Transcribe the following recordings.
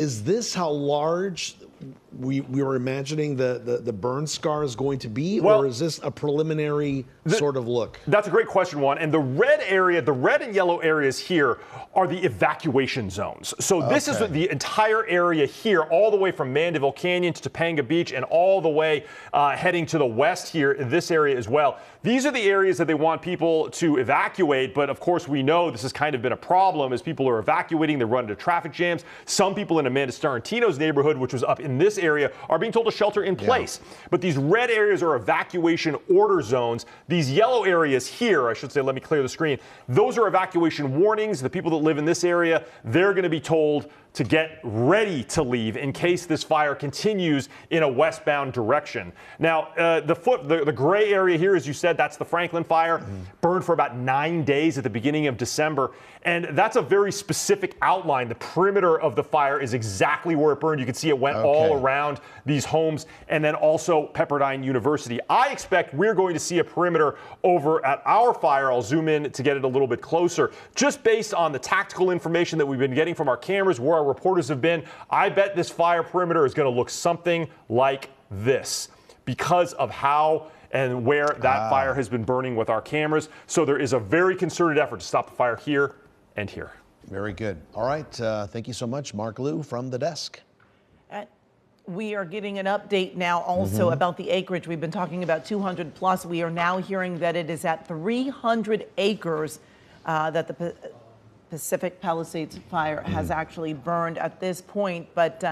Is this how large we were imagining the burn scar is going to be, or is this a preliminary sort of look? That's a great question, Juan. And the red area, the red and yellow areas here are the evacuation zones. So this is the entire area here, all the way from Mandeville Canyon to Topanga Beach and all the way heading to the west here in this area as well. These are the areas that they want people to evacuate. But of course, we know this has kind of been a problem as people are evacuating. They run into traffic jams. Some people in Amanda Starantino's neighborhood, which was up in this area, are being told to shelter in place. But these red areas are evacuation order zones. These yellow areas here, I should say, let me clear the screen, those are evacuation warnings. The people that live in this area, they're going to be told to get ready to leave in case this fire continues in a westbound direction. Now, the gray area here, as you said, that's the Franklin fire, burned for about 9 days at the beginning of December. And that's a very specific outline. The perimeter of the fire is exactly where it burned. You can see it went all around these homes, and then also Pepperdine University. I expect we're going to see a perimeter over at our fire. I'll zoom in to get it a little bit closer. Just based on the tactical information that we've been getting from our cameras, where our reporters have been, I bet this fire perimeter is going to look something like this because of how and where that fire has been burning with our cameras. So there is a very concerted effort to stop the fire here and here. Very good. All right. Thank you so much, Mark Liu from the desk. We are getting an update now also about the acreage. We've been talking about 200 plus. We are now hearing that it is at 300 acres that the Pacific Palisades fire has actually burned at this point. But,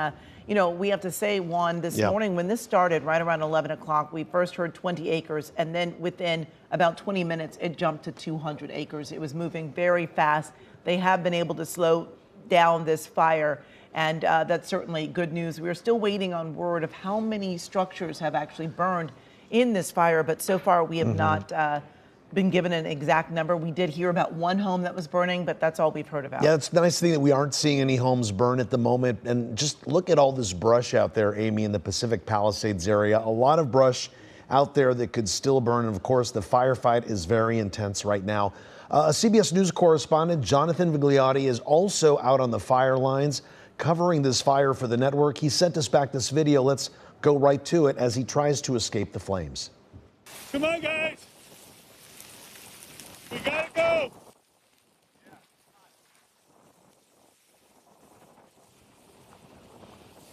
you know, we have to say, Juan, this morning when this started right around 11 o'clock, we first heard 20 acres. And then within about 20 minutes, it jumped to 200 acres. It was moving very fast. They have been able to slow down this fire. And that's certainly good news. We're still waiting on word of how many structures have actually burned in this fire. But so far, we have not been given an exact number. We did hear about one home that was burning, but that's all we've heard about. Yeah, it's a nice thing that we aren't seeing any homes burn at the moment. And just look at all this brush out there, Amy, in the Pacific Palisades area. A lot of brush out there that could still burn. And of course, the firefight is very intense right now. A CBS News correspondent, Jonathan Vigliotti, is also out on the fire lines covering this fire for the network. He sent us back this video. Let's go right to it as he tries to escape the flames. Come on, guys. We gotta go.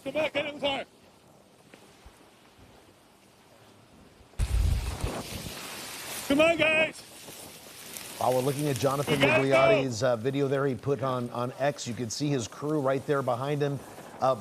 Come on, get in the fire. Come on, guys. While we're looking at Jonathan Vigliotti's video there he put on X, you can see his crew right there behind him.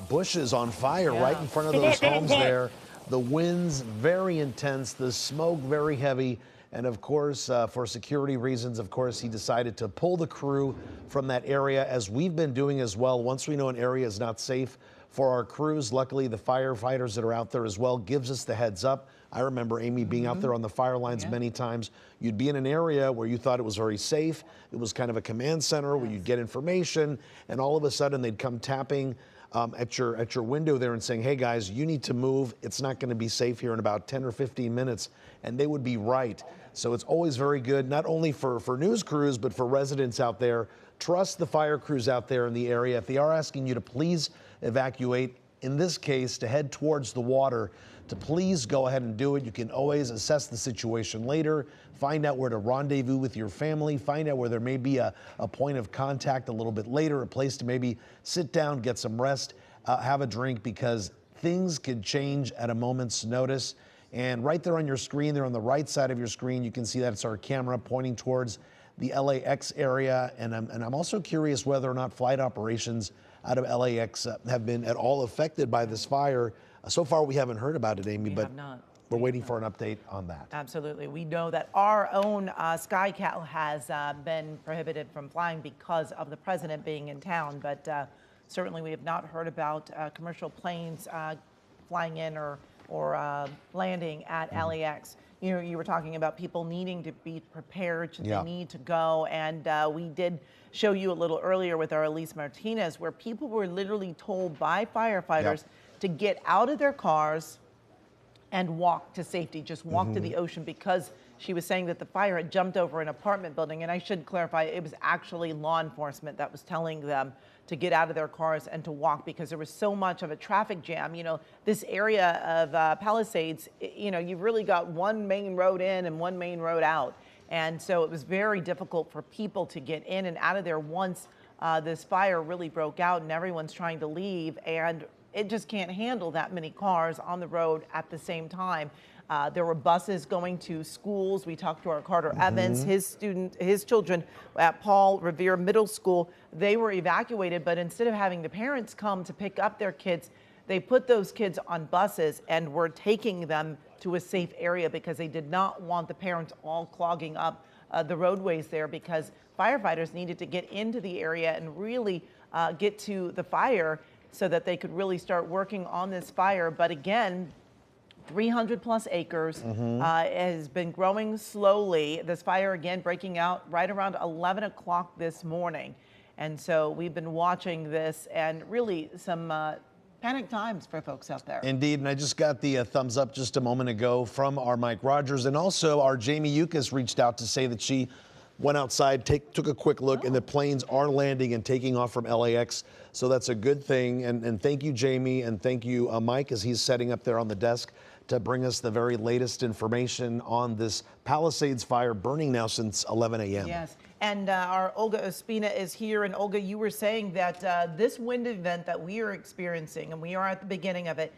Bushes on fire right in front of those homes there. The winds very intense, the smoke very heavy. And of course, for security reasons, of course, he decided to pull the crew from that area, as we've been doing as well. Once we know an area is not safe for our crews, luckily the firefighters that are out there as well gives us the heads up. I remember, Amy, being out there on the fire lines many times. You'd be in an area where you thought it was very safe. It was kind of a command center where you'd get information, and all of a sudden they'd come tapping at your window there and saying, hey guys, you need to move. It's not going to be safe here in about 10 or 15 minutes. And they would be right. So it's always very good, not only for news crews, but for residents out there. Trust the fire crews out there in the area. If they are asking you to please evacuate, in this case, to head towards the water, to please go ahead and do it. You can always assess the situation later, find out where to rendezvous with your family, find out where there may be a point of contact a little bit later, a place to maybe sit down, get some rest, have a drink, because things could change at a moment's notice. And right there on your screen, there on the right side of your screen, you can see that it's our camera pointing towards the LAX area. And I'm also curious whether or not flight operations out of LAX have been at all affected by this fire. So far, we haven't heard about it, Amy, but we're waiting for an update on that. Absolutely. We know that our own SkyCal has been prohibited from flying because of the president being in town, but certainly we have not heard about commercial planes flying in or landing at LAX. You know, you were talking about people needing to be prepared should they need to go, and we did show you a little earlier with our Elise Martinez, where people were literally told by firefighters to get out of their cars and walk to safety, just walk to the ocean, because she was saying that the fire had jumped over an apartment building. And I should clarify, it was actually law enforcement that was telling them to get out of their cars and to walk, because there was so much of a traffic jam. You know, this area of Palisades, you know, you've really got one main road in and one main road out. And so it was very difficult for people to get in and out of there once this fire really broke out and everyone's trying to leave. And it just can't handle that many cars on the road at the same time. There were buses going to schools. We talked to our Carter Evans, his children at Paul Revere Middle School. They were evacuated, but instead of having the parents come to pick up their kids, they put those kids on buses and were taking them to a safe area because they did not want the parents all clogging up the roadways there, because firefighters needed to get into the area and really get to the fire so that they could really start working on this fire. But again, 300 plus acres has been growing slowly. This fire again breaking out right around 11 o'clock this morning. And so we've been watching this, and really some panic times for folks out there. Indeed, and I just got the thumbs up just a moment ago from our Mike Rogers, and also our Jamie Yukas reached out to say that she went outside, took a quick look, and the planes are landing and taking off from LAX. So that's a good thing. And thank you, Jamie, and thank you, Mike, as he's setting up there on the desk to bring us the very latest information on this Palisades fire burning now since 11 a.m. Yes, and our Olga Ospina is here. And Olga, you were saying that this wind event that we are experiencing, and we are at the beginning of it,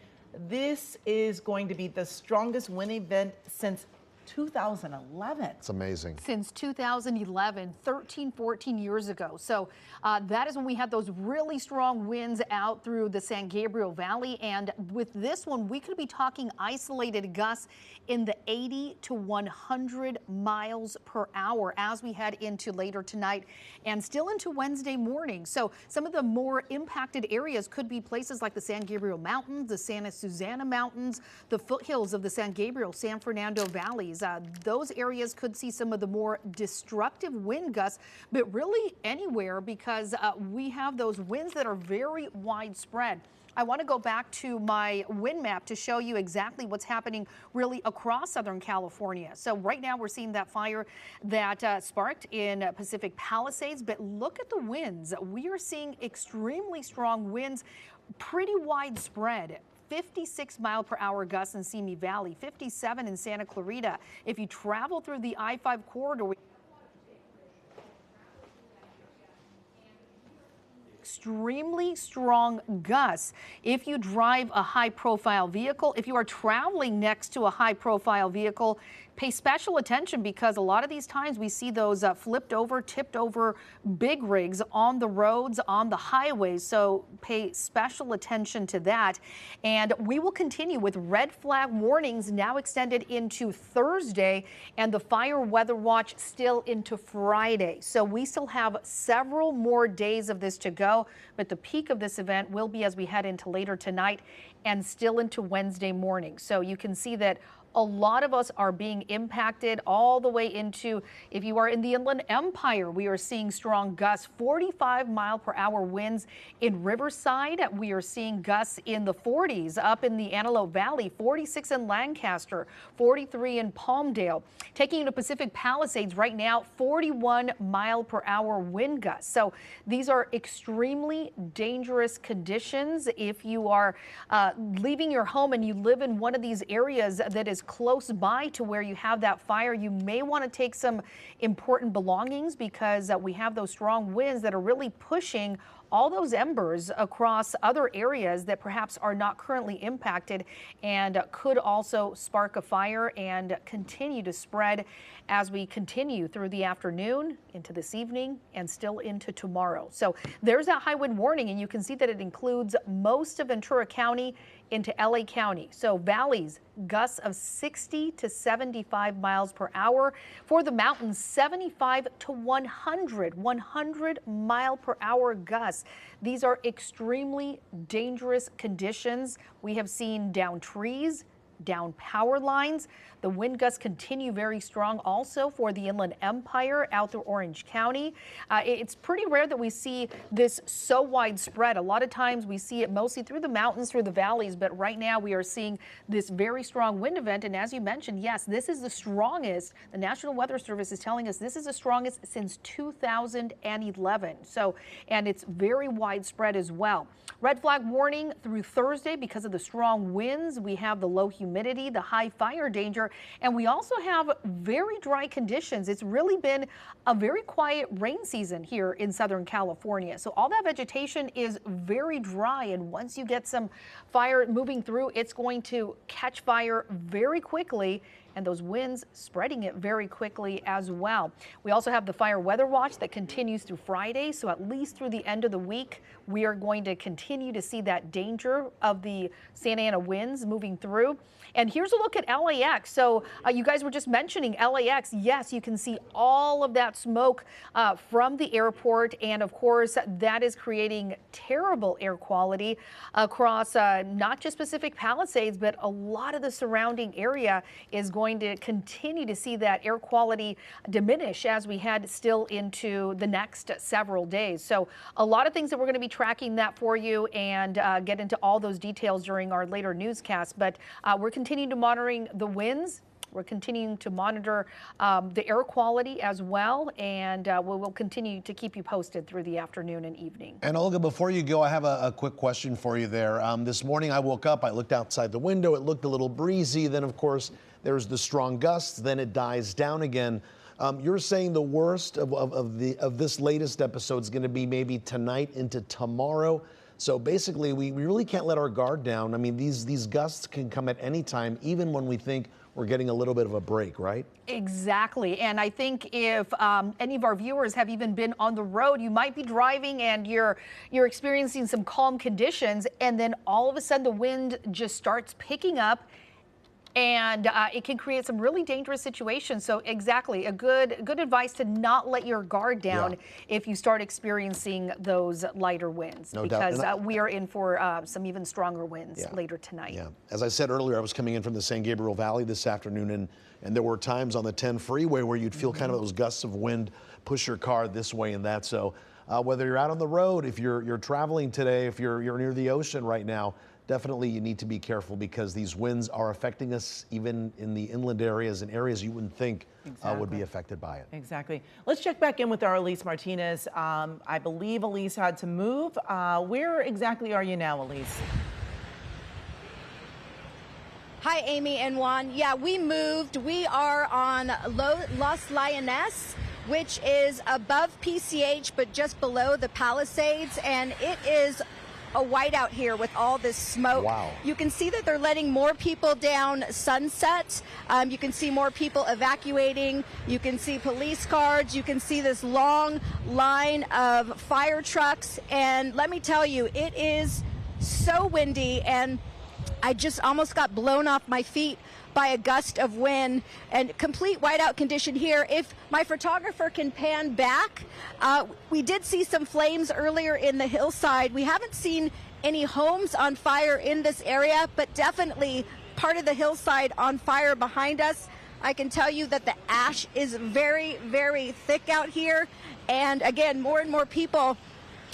this is going to be the strongest wind event since 2011. It's amazing. Since 2011, 13, 14 years ago. So that is when we had those really strong winds out through the San Gabriel Valley. And with this one, we could be talking isolated gusts in the 80 to 100 miles per hour as we head into later tonight and still into Wednesday morning. So some of the more impacted areas could be places like the San Gabriel Mountains, the Santa Susana Mountains, the foothills of the San Gabriel, San Fernando Valleys. Those areas could see some of the more destructive wind gusts, but really anywhere, because we have those winds that are very widespread. I want to go back to my wind map to show you exactly what's happening really across Southern California. So right now we're seeing that fire that sparked in Pacific Palisades, but look at the winds. We are seeing extremely strong winds, pretty widespread. 56 mile per hour gusts in Simi Valley, 57 in Santa Clarita. If you travel through the I-5 corridor, extremely strong gusts. If you drive a high-profile vehicle, if you are traveling next to a high-profile vehicle, pay special attention, because a lot of these times we see those flipped over, tipped over big rigs on the roads, on the highways. So pay special attention to that. And we will continue with red flag warnings now extended into Thursday, and the fire weather watch still into Friday. So we still have several more days of this to go, but the peak of this event will be as we head into later tonight and still into Wednesday morning. So you can see that a lot of us are being impacted all the way into, if you are in the Inland Empire, we are seeing strong gusts, 45 mile per hour winds in Riverside. We are seeing gusts in the 40s up in the Antelope Valley, 46 in Lancaster, 43 in Palmdale. Taking you to Pacific Palisades right now, 41 mile per hour wind gusts. So these are extremely dangerous conditions. If you are leaving your home and you live in one of these areas that is close by to where you have that fire, you may want to take some important belongings, because we have those strong winds that are really pushing all those embers across other areas that perhaps are not currently impacted and could also spark a fire and continue to spread as we continue through the afternoon, into this evening, and still into tomorrow. So there's that high wind warning, and you can see that it includes most of Ventura County into LA County. So valleys, gusts of 60 to 75 miles per hour. For the mountains, 75 to 100 mile per hour gusts. These are extremely dangerous conditions. We have seen downed trees, down power lines. The wind gusts continue very strong also for the Inland Empire out through Orange County. It's pretty rare that we see this so widespread. A lot of times we see it mostly through the mountains, through the valleys, but right now we are seeing this very strong wind event. And as you mentioned, yes, this is the strongest. The National Weather Service is telling us this is the strongest since 2011. So, and it's very widespread as well. Red flag warning through Thursday because of the strong winds. We have the low humidity, the high fire danger, and we also have very dry conditions. It's really been a very quiet rain season here in Southern California. So all that vegetation is very dry, and once you get some fire moving through, it's going to catch fire very quickly, and those winds spreading it very quickly as well. We also have the fire weather watch that continues through Friday, so at least through the end of the week, we are going to continue to see that danger of the Santa Ana winds moving through. And here's a look at LAX. So you guys were just mentioning LAX. Yes, you can see all of that smoke from the airport, and of course that is creating terrible air quality across not just Pacific Palisades, but a lot of the surrounding area is going to continue to see that air quality diminish as we head still into the next several days. So a lot of things that we're going to be tracking that for you and get into all those details during our later newscast. But we're continuing to monitoring the winds. We're continuing to monitor the air quality as well, and we will continue to keep you posted through the afternoon and evening. And Olga, before you go, I have a quick question for you there. This morning I woke up, I looked outside the window, it looked a little breezy, then of course there's the strong gusts, then it dies down again. You're saying the worst of this latest episode is going to be maybe tonight into tomorrow. So basically, we really can't let our guard down. I mean, these gusts can come at any time, even when we think we're getting a little bit of a break, right? Exactly. And I think if any of our viewers have even been on the road, you might be driving and you're experiencing some calm conditions, and then all of a sudden the wind just starts picking up, and it can create some really dangerous situations. So exactly, a good advice to not let your guard down if you start experiencing those lighter winds, because we are in for some even stronger winds later tonight. Yeah. As I said earlier, I was coming in from the San Gabriel Valley this afternoon, and there were times on the 10 freeway where you'd feel kind of those gusts of wind push your car this way and that. So whether you're out on the road, if you're traveling today, if you're near the ocean right now, definitely you need to be careful, because these winds are affecting us even in the inland areas and areas you wouldn't think would be affected by it. Exactly. Let's check back in with our Elise Martinez. I believe Elise had to move. Where exactly are you now, Elise? Hi, Amy and Juan. Yeah, we moved. We are on Los Liones, which is above PCH, but just below the Palisades, and it is a whiteout here with all this smoke. Wow. You can see that they're letting more people down Sunset. You can see more people evacuating. You can see police cars. You can see this long line of fire trucks. And let me tell you, it is so windy, and I just almost got blown off my feet by a gust of wind, and complete whiteout condition here. If my photographer can pan back, we did see some flames earlier in the hillside. We haven't seen any homes on fire in this area, but definitely part of the hillside on fire behind us. I can tell you that the ash is very, very thick out here. And again, more and more people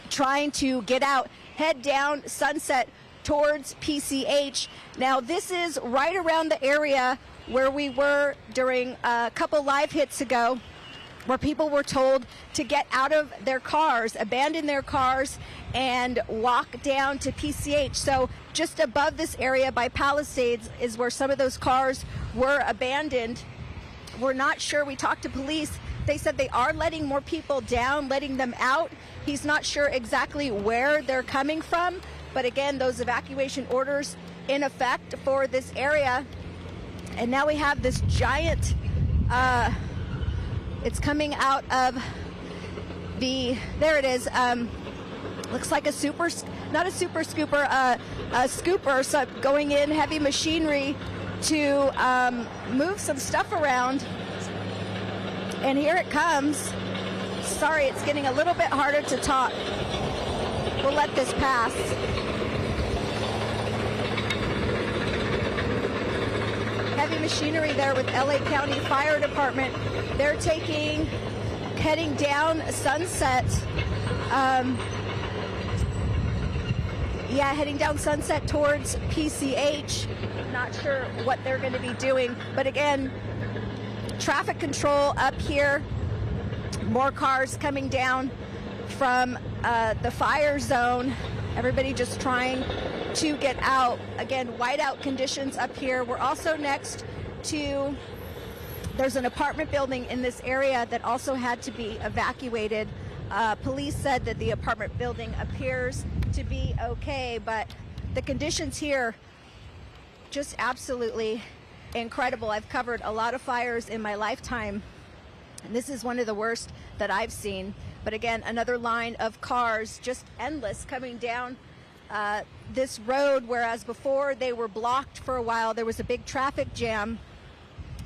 trying to get out, head down Sunset towards PCH. Now, this is right around the area where we were during a couple live hits ago, where people were told to get out of their cars, abandon their cars, and walk down to PCH. So just above this area by Palisades is where some of those cars were abandoned. We're not sure. We talked to police. They said they are letting more people down, letting them out. He's not sure exactly where they're coming from. But again, those evacuation orders in effect for this area. And now we have this giant, it's coming out of there it is. Looks like not a super scooper, a scooper, so going in, heavy machinery to move some stuff around. And here it comes. Sorry, it's getting a little bit harder to talk. We'll let this pass. machinery there with LA County Fire Department. They're heading down Sunset. Heading down Sunset towards PCH. Not sure what they're going to be doing, but again, traffic control up here. More cars coming down from the fire zone. Everybody just trying to get out. Again, whiteout conditions up here. We're also next to, there's an apartment building in this area that also had to be evacuated. Police said that the apartment building appears to be okay, but the conditions here just absolutely incredible. I've covered a lot of fires in my lifetime, and this is one of the worst that I've seen. But again, another line of cars, just endless, coming down this road, whereas before they were blocked for a while. There was a big traffic jam.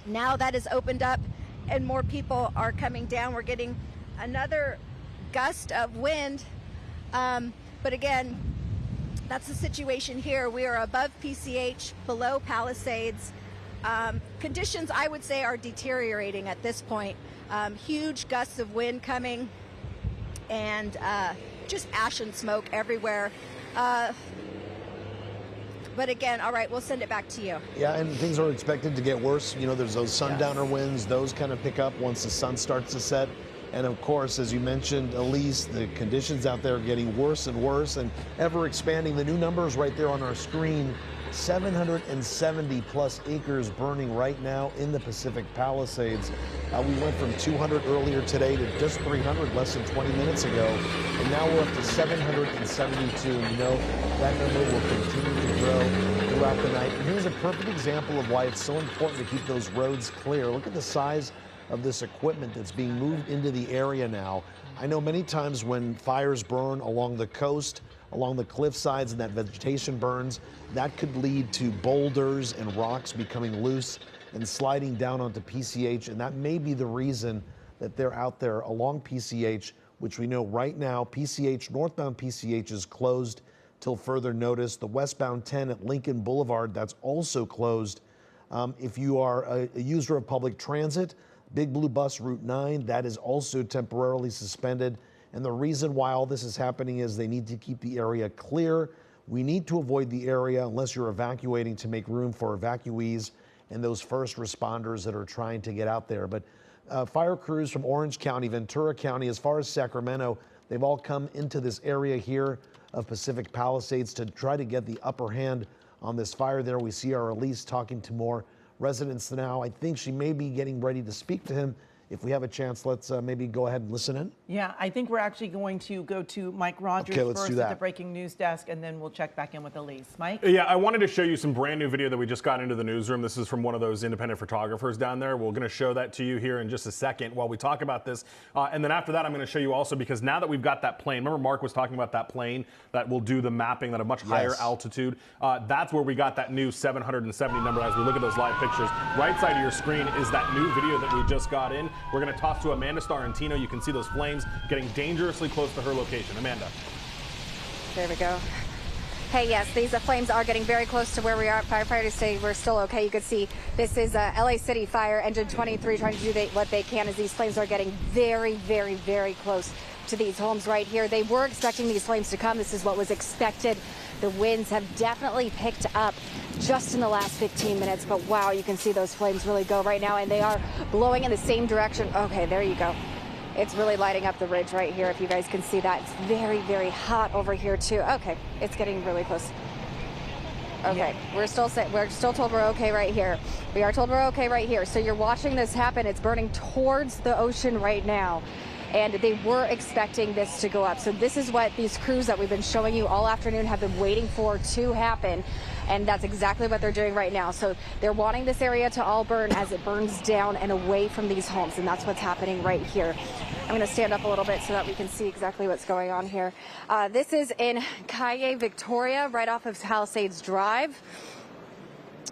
Now that is opened up and more people are coming down. We're getting another gust of wind. But again, that's the situation here. We are above PCH, below Palisades. Conditions, I would say, are deteriorating at this point. Huge gusts of wind coming, and just ash and smoke everywhere. But again, all right, we'll send it back to you. Yeah, and things are expected to get worse. You know, there's those sundowner winds. Those kind of pick up once the sun starts to set. And of course, as you mentioned, Elise, the conditions out there are getting worse and worse and ever expanding. The new numbers right there on our screen, 770 plus acres burning right now in the Pacific Palisades. We went from 200 earlier today to just 300 less than 20 minutes ago. And now we're up to 772. And you know, that number will continue to grow throughout the night. And here's a perfect example of why it's so important to keep those roads clear. Look at the size of this equipment that's being moved into the area now. I know many times when fires burn along the coast, along the cliff sides, and that vegetation burns, that could lead to boulders and rocks becoming loose and sliding down onto PCH, and that may be the reason that they're out there along PCH, which we know right now, PCH, northbound PCH is closed till further notice. The westbound 10 at Lincoln Boulevard, that's also closed. If you are a user of public transit, Big Blue Bus Route 9, that is also temporarily suspended. And the reason why all this is happening is they need to keep the area clear. We need to avoid the area unless you're evacuating to make room for evacuees and those first responders that are trying to get out there. But fire crews from Orange County, Ventura County, as far as Sacramento, they've all come into this area here of Pacific Palisades to try to get the upper hand on this fire there. We see our Elise talking to more residents now. I think she may be getting ready to speak to him. If we have a chance, let's maybe go ahead and listen in. Yeah, I think we're actually going to go to Mike Rogers first at the breaking news desk, and then we'll check back in with Elise. Mike? Yeah, I wanted to show you some brand new video that we just got into the newsroom. This is from one of those independent photographers down there. We're going to show that to you here in just a second while we talk about this. And then after that, I'm going to show you also, because now that we've got that plane, remember Mark was talking about that plane that will do the mapping at a much higher altitude. That's where we got that new 770 number as we look at those live pictures. Right side of your screen is that new video that we just got in. We're going to toss to Amanda Starrentino. You can see those flames getting dangerously close to her location. Amanda. There we go. Hey, yes, these flames are getting very close to where we are. Firefighters say we're still okay. You can see this is LA City Fire Engine 23 trying to do what they can as these flames are getting very, very, very close to these homes right here. They were expecting these flames to come. This is what was expected. The winds have definitely picked up just in the last 15 minutes, but wow, you can see those flames really go right now, and they are blowing in the same direction. Okay, there you go. It's really lighting up the ridge right here, if you guys can see that. It's very, very hot over here too. Okay, it's getting really close. Okay, we're still told we're okay right here. We are told we're okay right here. So you're watching this happen. It's burning towards the ocean right now. And they were expecting this to go up. So this is what these crews that we've been showing you all afternoon have been waiting for to happen. And that's exactly what they're doing right now. So they're wanting this area to all burn as it burns down and away from these homes. And that's what's happening right here. I'm going to stand up a little bit so that we can see exactly what's going on here. This is in Calle Victoria, right off of Palisades Drive.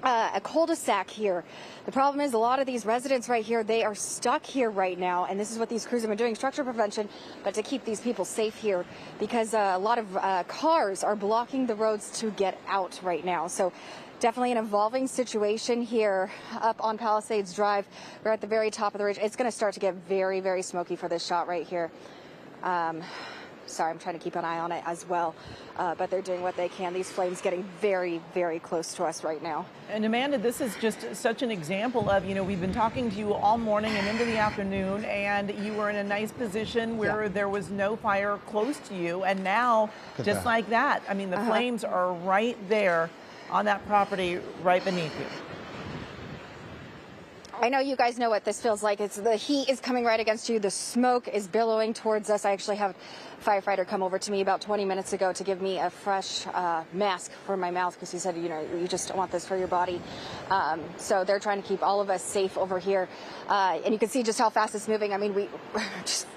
a cul-de-sac here. The problem is a lot of these residents right here, they are stuck here right now, and this is what these crews have been doing, structure prevention, but to keep these people safe here, because a lot of cars are blocking the roads to get out right now. So definitely an evolving situation here up on Palisades Drive. We're at the very top of the ridge. It's going to start to get very, very smoky for this shot right here. Sorry, I'm trying to keep an eye on it as well, but they're doing what they can. These flames getting very, very close to us right now. And Amanda, this is just such an example of, we've been talking to you all morning and into the afternoon, and you were in a nice position where there was no fire close to you, and now, just like that, I mean, the flames are right there on that property right beneath you. I know you guys know what this feels like. It's the heat is coming right against you. The smoke is billowing towards us. I actually have a firefighter come over to me about 20 minutes ago to give me a fresh mask for my mouth, because he said, you just don't want this for your body. So they're trying to keep all of us safe over here. And you can see just how fast it's moving. I mean, we just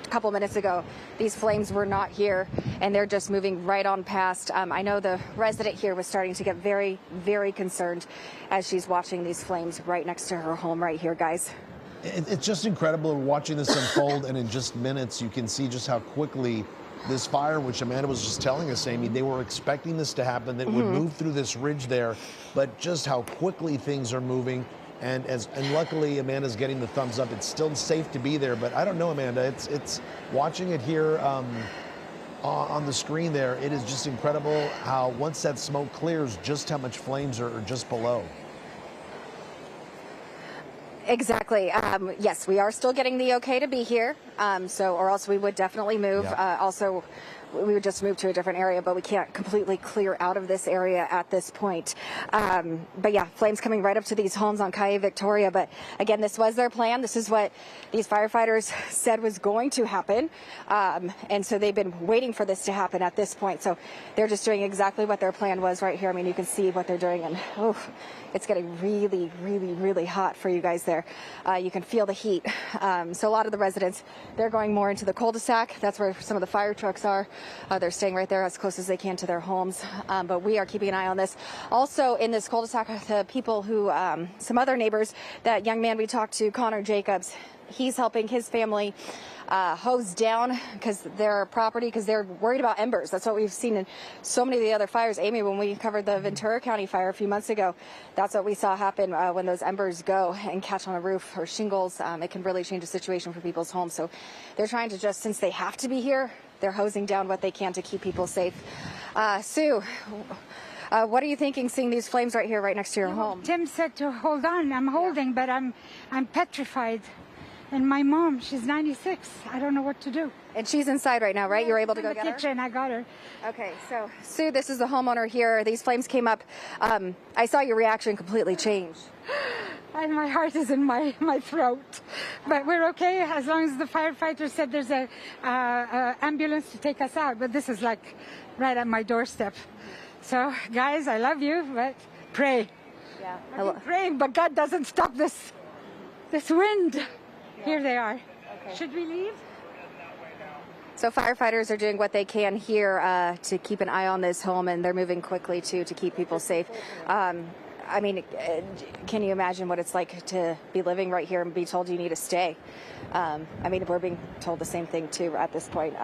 a couple minutes ago, these flames were not here, and they're just moving right on past. I know the resident here was starting to get very, very concerned as she's watching these flames right next to her home right here, guys. It's just incredible watching this unfold, and in just minutes you can see just how quickly this fire, which Amanda was just telling us, Amy, they were expecting this to happen, that would move through this ridge there, but just how quickly things are moving. And luckily Amanda's getting the thumbs up. It's still safe to be there, but I don't know, Amanda. It's watching it here on the screen there. It is just incredible how once that smoke clears, just how much flames are just below. Exactly. Yes, we are still getting the okay to be here. Or else we would definitely move. Also, we would just move to a different area, but we can't completely clear out of this area at this point. But yeah, flames coming right up to these homes on Calle Victoria. But again, this was their plan. This is what these firefighters said was going to happen. And so they've been waiting for this to happen at this point. So they're just doing exactly what their plan was right here. I mean, you can see what they're doing, and it's getting really, really, really hot for you guys there. You can feel the heat. So a lot of the residents, they're going more into the cul-de-sac. That's where some of the fire trucks are. They're staying right there as close as they can to their homes. But we are keeping an eye on this. Also in this cul-de-sac, the people who, some other neighbors, that young man we talked to, Connor Jacobs, he's helping his family hose down their property, because they're worried about embers. That's what we've seen in so many of the other fires. Amy, when we covered the Ventura County fire a few months ago, that's what we saw happen when those embers go and catch on a roof or shingles. It can really change the situation for people's homes. So they're trying to just, since they have to be here, they're hosing down what they can to keep people safe. Sue, what are you thinking seeing these flames right here, right next to your home? Tim said to hold on. I'm holding, but I'm petrified. And my mom, she's 96. I don't know what to do. And she's inside right now, right? Yeah, you're able to go in the get kitchen. her? I got her. Okay, so Sue, this is the homeowner here. These flames came up. I saw your reaction completely change. And my heart is in my throat. But we're okay as long as the firefighters said there's a ambulance to take us out. But this is like right at my doorstep. So guys, I love you, but pray. Yeah. I'm praying, but God doesn't stop this wind. Yeah. Here they are. Okay. Should we leave? So firefighters are doing what they can here to keep an eye on this home, and they're moving quickly too to keep people safe. I mean, can you imagine what it's like to be living right here and be told you need to stay? I mean, we're being told the same thing too at this point.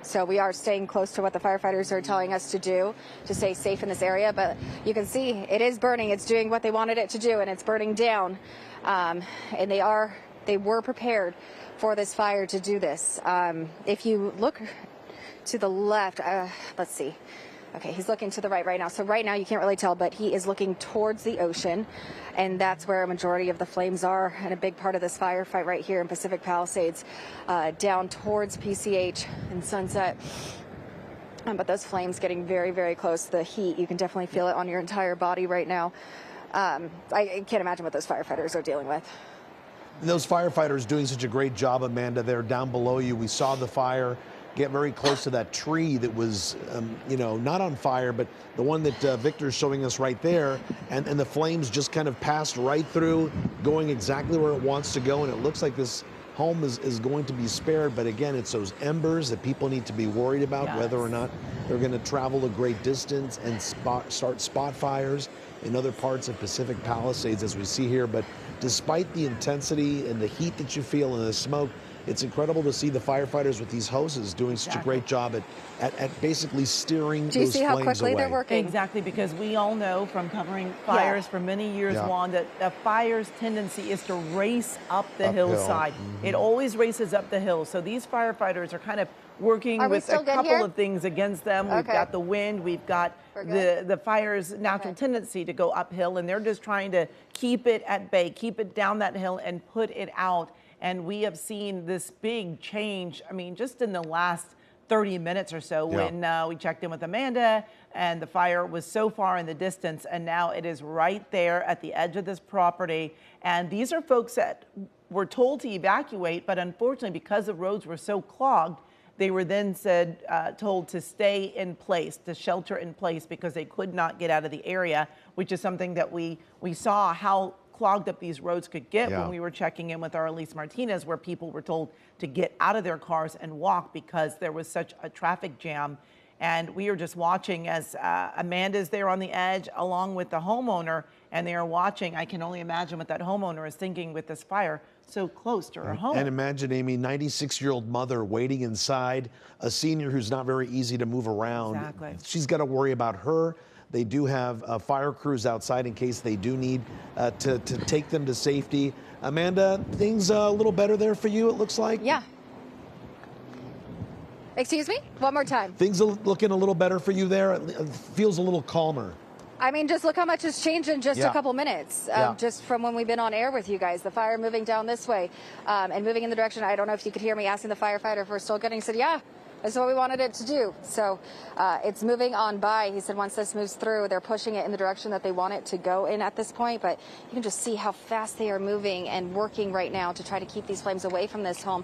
So we are staying close to what the firefighters are telling us to do to stay safe in this area. But you can see it is burning. It's doing what they wanted it to do, and it's burning down. And they were prepared for this fire to do this. If you look to the left, let's see. Okay, he's looking to the right now. So right now you can't really tell, but he is looking towards the ocean, and that's where a majority of the flames are, and a big part of this firefight right here in Pacific Palisades, down towards PCH and Sunset. But those flames getting very, very close. The heat, you can definitely feel it on your entire body right now. I can't imagine what those firefighters are dealing with. Those firefighters doing such a great job, Amanda. They're down below you. We saw the fire get very close to that tree that was, not on fire, but the one that Victor's showing us right there. And the flames just kind of passed right through, going exactly where it wants to go. And it looks like this home is going to be spared. But again, it's those embers that people need to be worried about, whether or not They're going to travel a great distance and start spot fires in other parts of Pacific Palisades, as we see here. But despite the intensity and the heat that you feel and the smoke, it's incredible to see the firefighters with these hoses doing such a great job at basically steering those flames away. Do you see how quickly they're working? Exactly, because we all know from covering fires for many years, Juan, that a fire's tendency is to race up the hillside. It always races up the hill. So these firefighters are kind of working with a couple of things against them. We've got the wind, we've got the fire's natural tendency to go uphill, and they're just trying to keep it at bay, keep it down that hill and put it out. And we have seen this big change, I mean, just in the last 30 minutes or so when we checked in with Amanda, and the fire was so far in the distance, and now it is right there at the edge of this property. And these are folks that were told to evacuate, but unfortunately, because the roads were so clogged, they were then told to stay in place, to shelter in place, because they could not get out of the area, which is something that we saw how clogged up these roads could get when we were checking in with our Elise Martinez, where people were told to get out of their cars and walk because there was such a traffic jam. And we are just watching as Amanda's there on the edge along with the homeowner, and they are watching. I can only imagine what that homeowner is thinking with this fire so close to her home. And imagine, Amy, 96-year-old mother waiting inside, a senior who's not very easy to move around. Exactly. She's got to worry about her. They do have fire crews outside in case they do need to take them to safety. Amanda, things a little better there for you, it looks like? Yeah. Excuse me? One more time. Things are looking a little better for you there? It feels a little calmer. I mean, just look how much has changed in just a couple minutes, just from when we've been on air with you guys. The fire moving down this way and moving in the direction. I don't know if you could hear me asking the firefighter if we're still getting. He said, yeah. That's what we wanted it to do. So it's moving on by. He said once this moves through, they're pushing it in the direction that they want it to go in at this point. But you can just see how fast they are moving and working right now to try to keep these flames away from this home.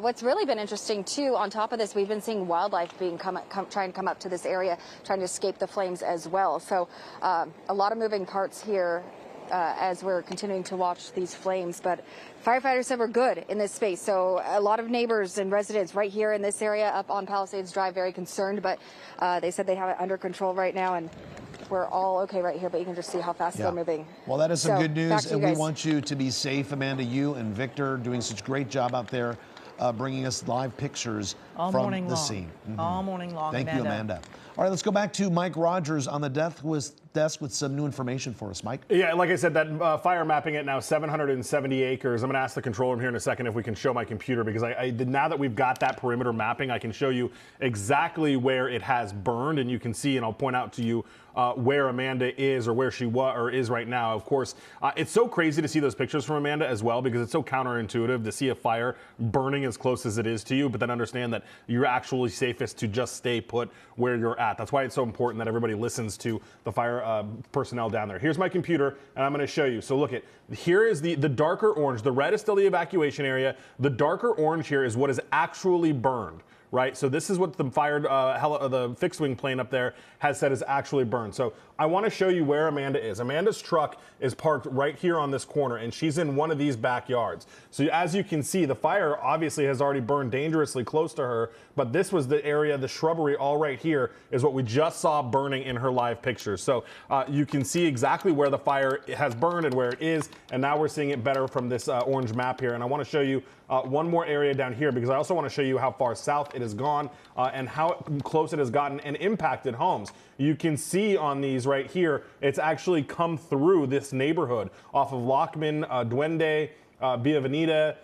What's really been interesting, too, on top of this, we've been seeing wildlife being trying to come up to this area, trying to escape the flames as well. So a lot of moving parts here as we're continuing to watch these flames. But firefighters said we're good in this space. So a lot of neighbors and residents right here in this area up on Palisades Drive very concerned, but they said they have it under control right now, and we're all okay right here, but you can just see how fast they're moving. Well, that is some good news, and we want you to be safe, Amanda. You and Victor doing such a great job out there bringing us live pictures from the scene. All morning long, Thank you, Amanda. All right, let's go back to Mike Rogers on the desk with some new information for us. Mike? Yeah, like I said, that fire mapping at now 770 acres. I'm going to ask the control room here in a second if we can show my computer, because now that we've got that perimeter mapping, I can show you exactly where it has burned, and you can see, and I'll point out to you where Amanda is, or where she was or is right now. Of course, it's so crazy to see those pictures from Amanda as well, because it's so counterintuitive to see a fire burning as close as it is to you, but then understand that you're actually safest to just stay put where you're at. That's why it's so important that everybody listens to the fire personnel down there. Here's my computer, and I'm going to show you. So look at, here is the darker orange. The red is still the evacuation area. The darker orange here is what is actually burned. Right, so this is what the the fixed wing plane up there has said is actually burned. So I want to show you where Amanda is. Amanda's truck is parked right here on this corner, and she's in one of these backyards. So as you can see, the fire obviously has already burned dangerously close to her, but this was the area, the shrubbery all right here is what we just saw burning in her live pictures. So you can see exactly where the fire has burned and where it is, and now we're seeing it better from this orange map here. And I want to show you one more area down here, because I also want to show you how far south it has gone and how close it has gotten and impacted homes. You can see on these right here, it's actually come through this neighborhood off of Lockman, Duende, Via Veneta,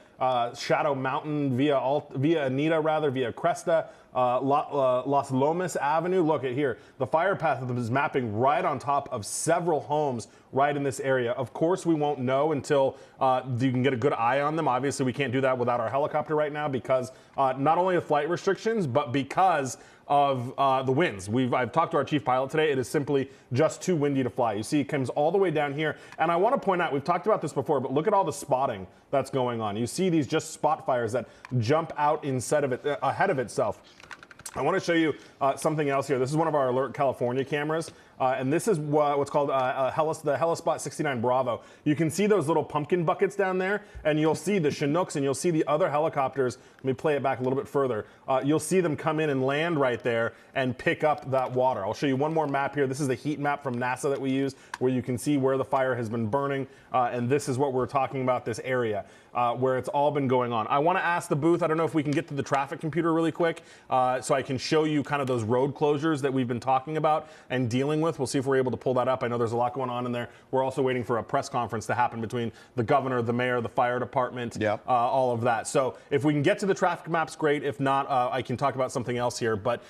Shadow Mountain, via Anita, via Cresta, Las Lomas Avenue. Look at here. The fire path is mapping right on top of several homes right in this area. Of course, we won't know until you can get a good eye on them. Obviously, we can't do that without our helicopter right now, because not only the flight restrictions, but because of the winds. I've talked to our chief pilot today. It is simply just too windy to fly. You see, it comes all the way down here. And I want to point out, we've talked about this before, but look at all the spotting that's going on. You see these just spot fires that jump out instead of it, ahead of itself. I want to show you something else here. This is one of our Alert California cameras. and this is what's called the Helispot 69 Bravo. You can see those little pumpkin buckets down there, and you'll see the Chinooks, and you'll see the other helicopters. Let me play it back a little bit further. You'll see them come in and land right there and pick up that water. I'll show you one more map here. This is the heat map from NASA that we use, where you can see where the fire has been burning, and this is what we're talking about, this area where it's all been going on. I want to ask the booth, I don't know if we can get to the traffic computer really quick, so I can show you kind of those road closures that we've been talking about and dealing with. We'll see if we're able to pull that up. I know there's a lot going on in there. We're also waiting for a press conference to happen between the governor, the mayor, the fire department, all of that. So if we can get to the traffic maps, great. If not, I can talk about something else here. But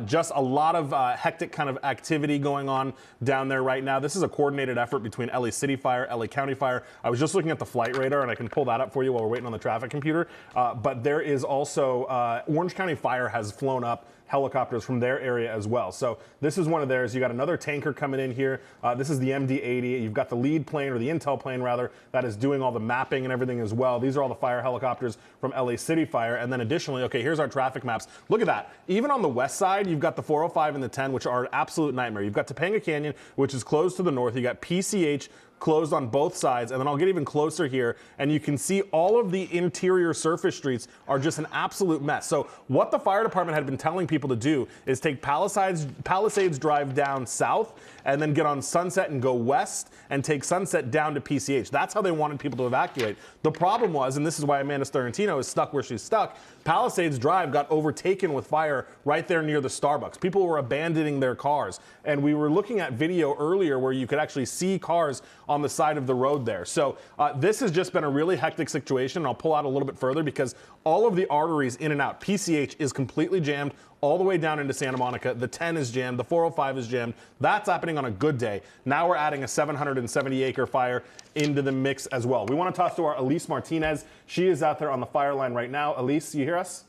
just a lot of hectic kind of activity going on down there right now. This is a coordinated effort between LA City Fire, LA County Fire. I was just looking at the flight radar, and I can pull that up for you while we're waiting on the traffic computer. But there is also Orange County Fire has flown up helicopters from their area as well. So this is one of theirs. You got another tanker coming in here. This is the MD-80. You've got the lead plane, or the intel plane rather, that is doing all the mapping and everything as well. These are all the fire helicopters from LA City Fire. And then additionally, okay, here's our traffic maps. Look at that. Even on the west side, you've got the 405 and the 10, which are an absolute nightmare. You've got Topanga Canyon, which is closed to the north. You got PCH closed on both sides, and then I'll get even closer here, and you can see all of the interior surface streets are just an absolute mess. So what the fire department had been telling people to do is take Palisades Drive down south, and then get on Sunset and go west, and take Sunset down to PCH. That's how they wanted people to evacuate. The problem was, and this is why Amanda Starantino is stuck where she's stuck, Palisades Drive got overtaken with fire right there near the Starbucks. People were abandoning their cars, and we were looking at video earlier where you could actually see cars on the side of the road there. So this has just been a really hectic situation, and I'll pull out a little bit further because all of the arteries in and out, PCH is completely jammed all the way down into Santa Monica. The 10 is jammed, the 405 is jammed. That's happening on a good day. Now we're adding a 770-acre fire into the mix as well. We want to toss to our Elise Martinez. She is out there on the fire line right now. Elise, you hear us?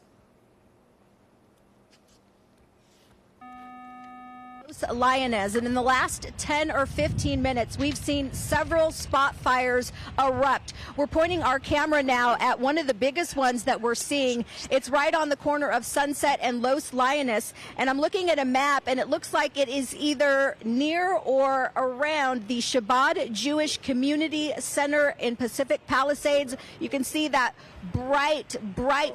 Lioness, and in the last 10 or 15 minutes, we've seen several spot fires erupt. We're pointing our camera now at one of the biggest ones that we're seeing. It's right on the corner of Sunset and Los Lioness, and I'm looking at a map, and it looks like it is either near or around the Shabbat Jewish Community Center in Pacific Palisades. You can see that bright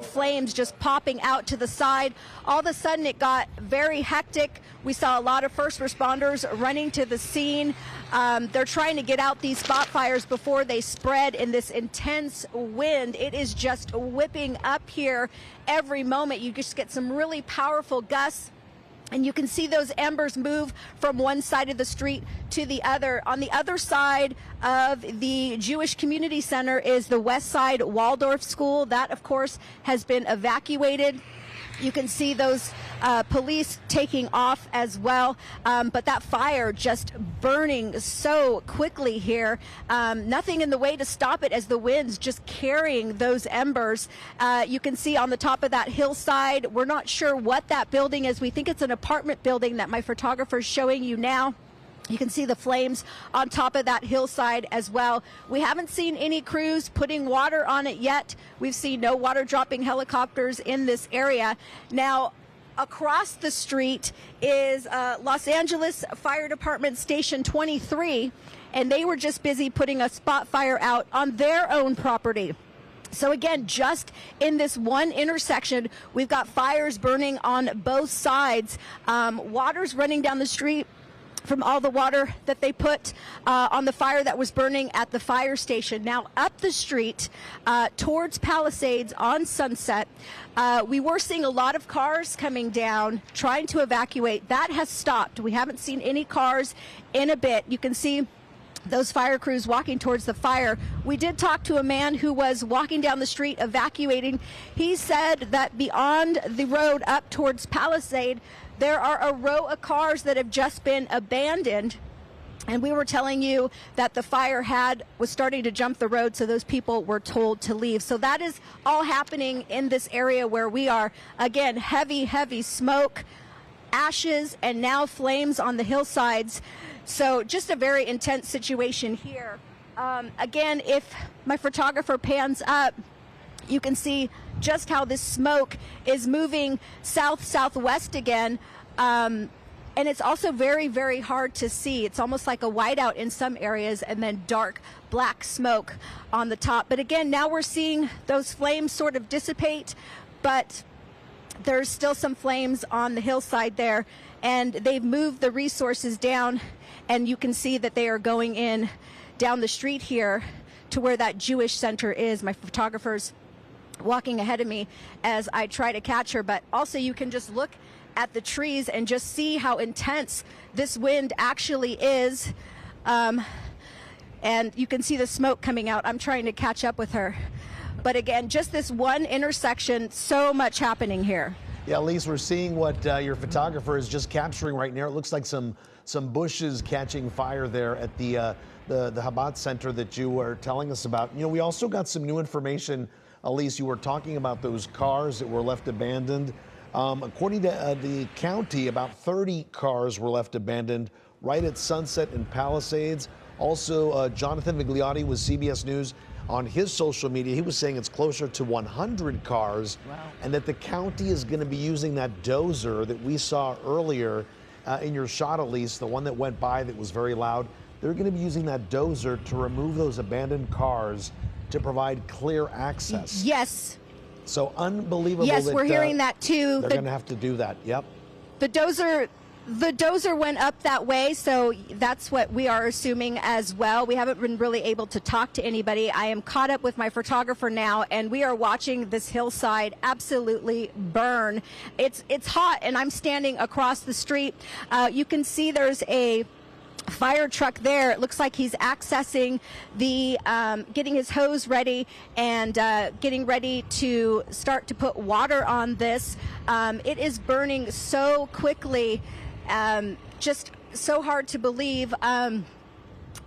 flames just popping out to the side. All of a sudden it got very hectic. We saw a lot of first responders running to the scene. They're trying to get out these spot fires before they spread in this intense wind. It is just whipping up here every moment. You just get some really powerful gusts, and you can see those embers move from one side of the street to the other. On the other side of the Jewish Community Center is the West Side Waldorf School. That, of course, has been evacuated. You can see those police taking off as well, but that fire just burning so quickly here. Nothing in the way to stop it as the wind's just carrying those embers. You can see on the top of that hillside, we're not sure what that building is. We think it's an apartment building that my photographer is showing you now. You can see the flames on top of that hillside as well. We haven't seen any crews putting water on it yet. We've seen no water dropping helicopters in this area. Now, across the street is Los Angeles Fire Department Station 23, and they were just busy putting a spot fire out on their own property. So again, just in this one intersection, we've got fires burning on both sides. Water's running down the street from all the water that they put on the fire that was burning at the fire station. Now up the street towards Palisades on Sunset, we were seeing a lot of cars coming down trying to evacuate. That has stopped. We haven't seen any cars in a bit. You can see those fire crews walking towards the fire. We did talk to a man who was walking down the street evacuating. He said that beyond the road up towards Palisade, there are a row of cars that have just been abandoned, and we were telling you that the fire was starting to jump the road, so those people were told to leave. So that is all happening in this area where we are. Again, heavy smoke, ashes, and now flames on the hillsides. So just a very intense situation here. Again, if my photographer pans up, you can see just how this smoke is moving southwest again. And it's also very, very hard to see. It's almost like a whiteout in some areas and then dark black smoke on the top. But again, now we're seeing those flames sort of dissipate, but there's still some flames on the hillside there, and they've moved the resources down, and you can see that they are going in down the street here to where that Jewish center is. My photographer's walking ahead of me as I try to catch her, but also you can just look at the trees and just see how intense this wind actually is. And you can see the smoke coming out. I'm trying to catch up with her. But again, just this one intersection, so much happening here. Yeah, Elise, we're seeing what your photographer is just capturing right now. It looks like some bushes catching fire there at the Chabad Center that you were telling us about. You know, we also got some new information. Elise, you were talking about those cars that were left abandoned. According to the county, about 30 cars were left abandoned right at Sunset and Palisades. Also, Jonathan Vigliotti with CBS News on his social media, he was saying it's closer to 100 cars. Wow. And that the county is going to be using that dozer that we saw earlier in your shot, Elise, the one that went by that was very loud. They're going to be using that dozer to remove those abandoned cars to provide clear access. Yes. So unbelievable. Yes, that, we're hearing that too. They're going to have to do that. Yep. The dozer went up that way, so that's what we are assuming as well. We haven't been really able to talk to anybody. I am caught up with my photographer now, and we are watching this hillside absolutely burn. It's hot, and I'm standing across the street. You can see there's a fire truck there. It looks like he's accessing the getting his hose ready and getting ready to start to put water on this. It is burning so quickly, just so hard to believe, and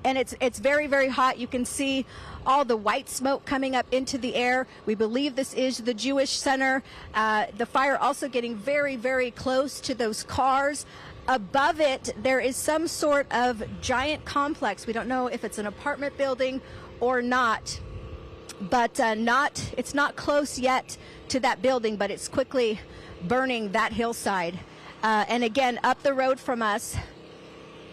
it's very, very hot. You can see all the white smoke coming up into the air. We believe this is the Jewish center. The fire also getting very, very close to those cars. Above it, there is some sort of giant complex. We don't know if it's an apartment building or not, but it's not close yet to that building, but it's quickly burning that hillside. And again, up the road from us,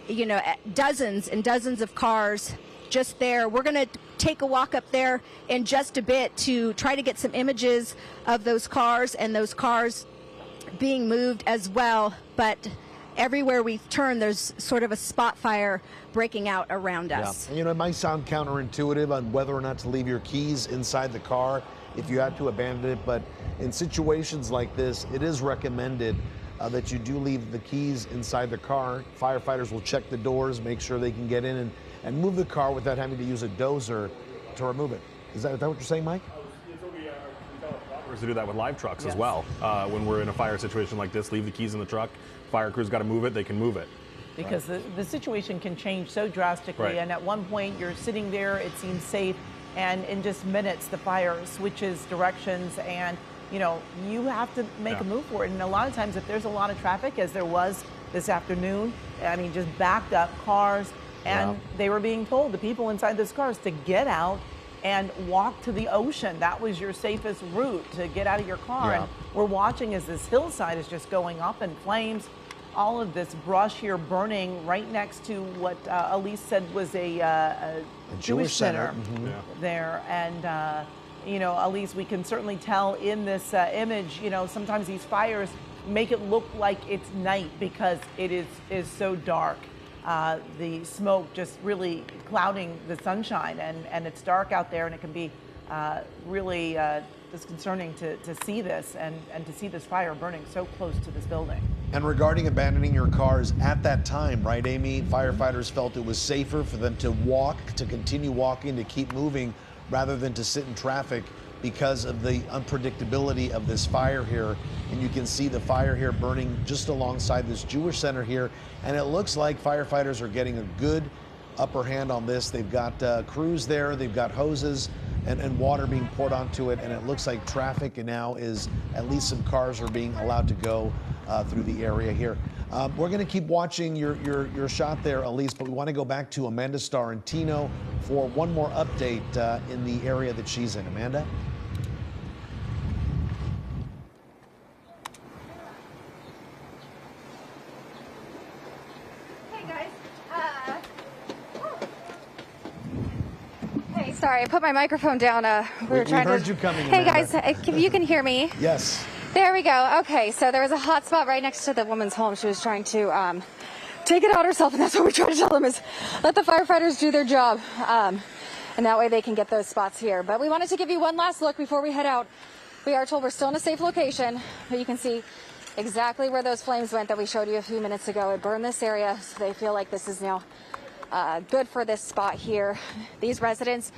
you know, dozens and dozens of cars just there. We're going to take a walk up there in just a bit to try to get some images of those cars and those cars being moved as well. But everywhere we turn, there's sort of a spot fire breaking out around us. Yeah. And, you know, it might sound counterintuitive on whether or not to leave your keys inside the car if you had to abandon it, but in situations like this, it is recommended that you do leave the keys inside the car. Firefighters will check the doors, make sure they can get in and move the car without having to use a dozer to remove it. Is that what you're saying, Mike? To do that with live trucks Yes. as well. When we're in a fire situation like this, leave the keys in the truck. Fire crew's got to move it, they can move it. Because the situation can change so drastically. Right. And at one point, you're sitting there, it seems safe, and in just minutes, the fire switches directions, and you know, you have to make a move for it. And a lot of times, if there's a lot of traffic, as there was this afternoon, I mean, just backed up cars, and they were being told, the people inside those cars, to get out and walk to the ocean. That was your safest route to get out of your car. And we're watching as this hillside is just going up in flames. All of this brush here burning right next to what Elise said was a Jewish center there. And, you know, Elise, we can certainly tell in this image, you know, sometimes these fires make it look like it's night because it is so dark. The smoke just really clouding the sunshine, and it's dark out there, and it can be really disconcerting to see this and to see this fire burning so close to this building. And regarding abandoning your cars at that time, right, Amy? Firefighters felt it was safer for them to walk, to continue walking, to keep moving, rather than to sit in traffic because of the unpredictability of this fire here. And you can see the fire here burning just alongside this Jewish center here. And it looks like firefighters are getting a good upper hand on this. They've got crews there, they've got hoses and water being poured onto it. And it looks like traffic now is, at least some cars are being allowed to go through the area here. We're going to keep watching your shot there, Elise, but we want to go back to Amanda Starrentino for one more update in the area that she's in. Amanda? Sorry, I put my microphone down. We heard you coming, Hey Amanda. guys, if you can hear me. Yes. There we go. Okay, so there was a hot spot right next to the woman's home. She was trying to take it out herself, and that's what we try to tell them is let the firefighters do their job. And that way they can get those spots here. But we wanted to give you one last look before we head out. We are told we're still in a safe location, but you can see exactly where those flames went that we showed you a few minutes ago. It burned this area, so they feel like this is now good for this spot here. These residents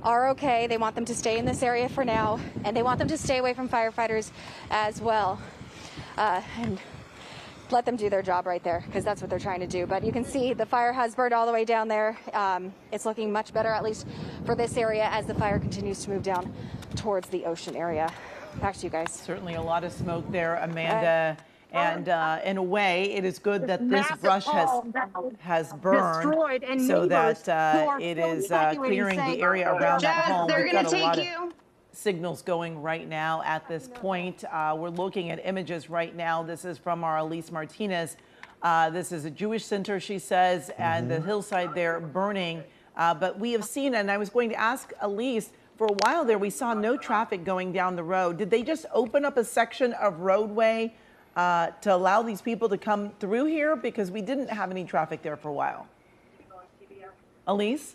are okay. They want them to stay in this area for now, and they want them to stay away from firefighters as well. And let them do their job right there, because that's what they're trying to do. But you can see the fire has burned all the way down there. It's looking much better, at least for this area, as the fire continues to move down towards the ocean area. Back to you guys. Certainly a lot of smoke there, Amanda. And in a way, it is good that this brush has burned so that it is clearing the area around that home. We've got a lot of signals going right now at this point. We're looking at images right now. This is from our Elise Martinez. This is a Jewish center, she says, and the hillside there burning. But we have seen, and I was going to ask Elise, for a while there, we saw no traffic going down the road. Did they just open up a section of roadway to allow these people to come through here? Because we didn't have any traffic there for a while. Elise?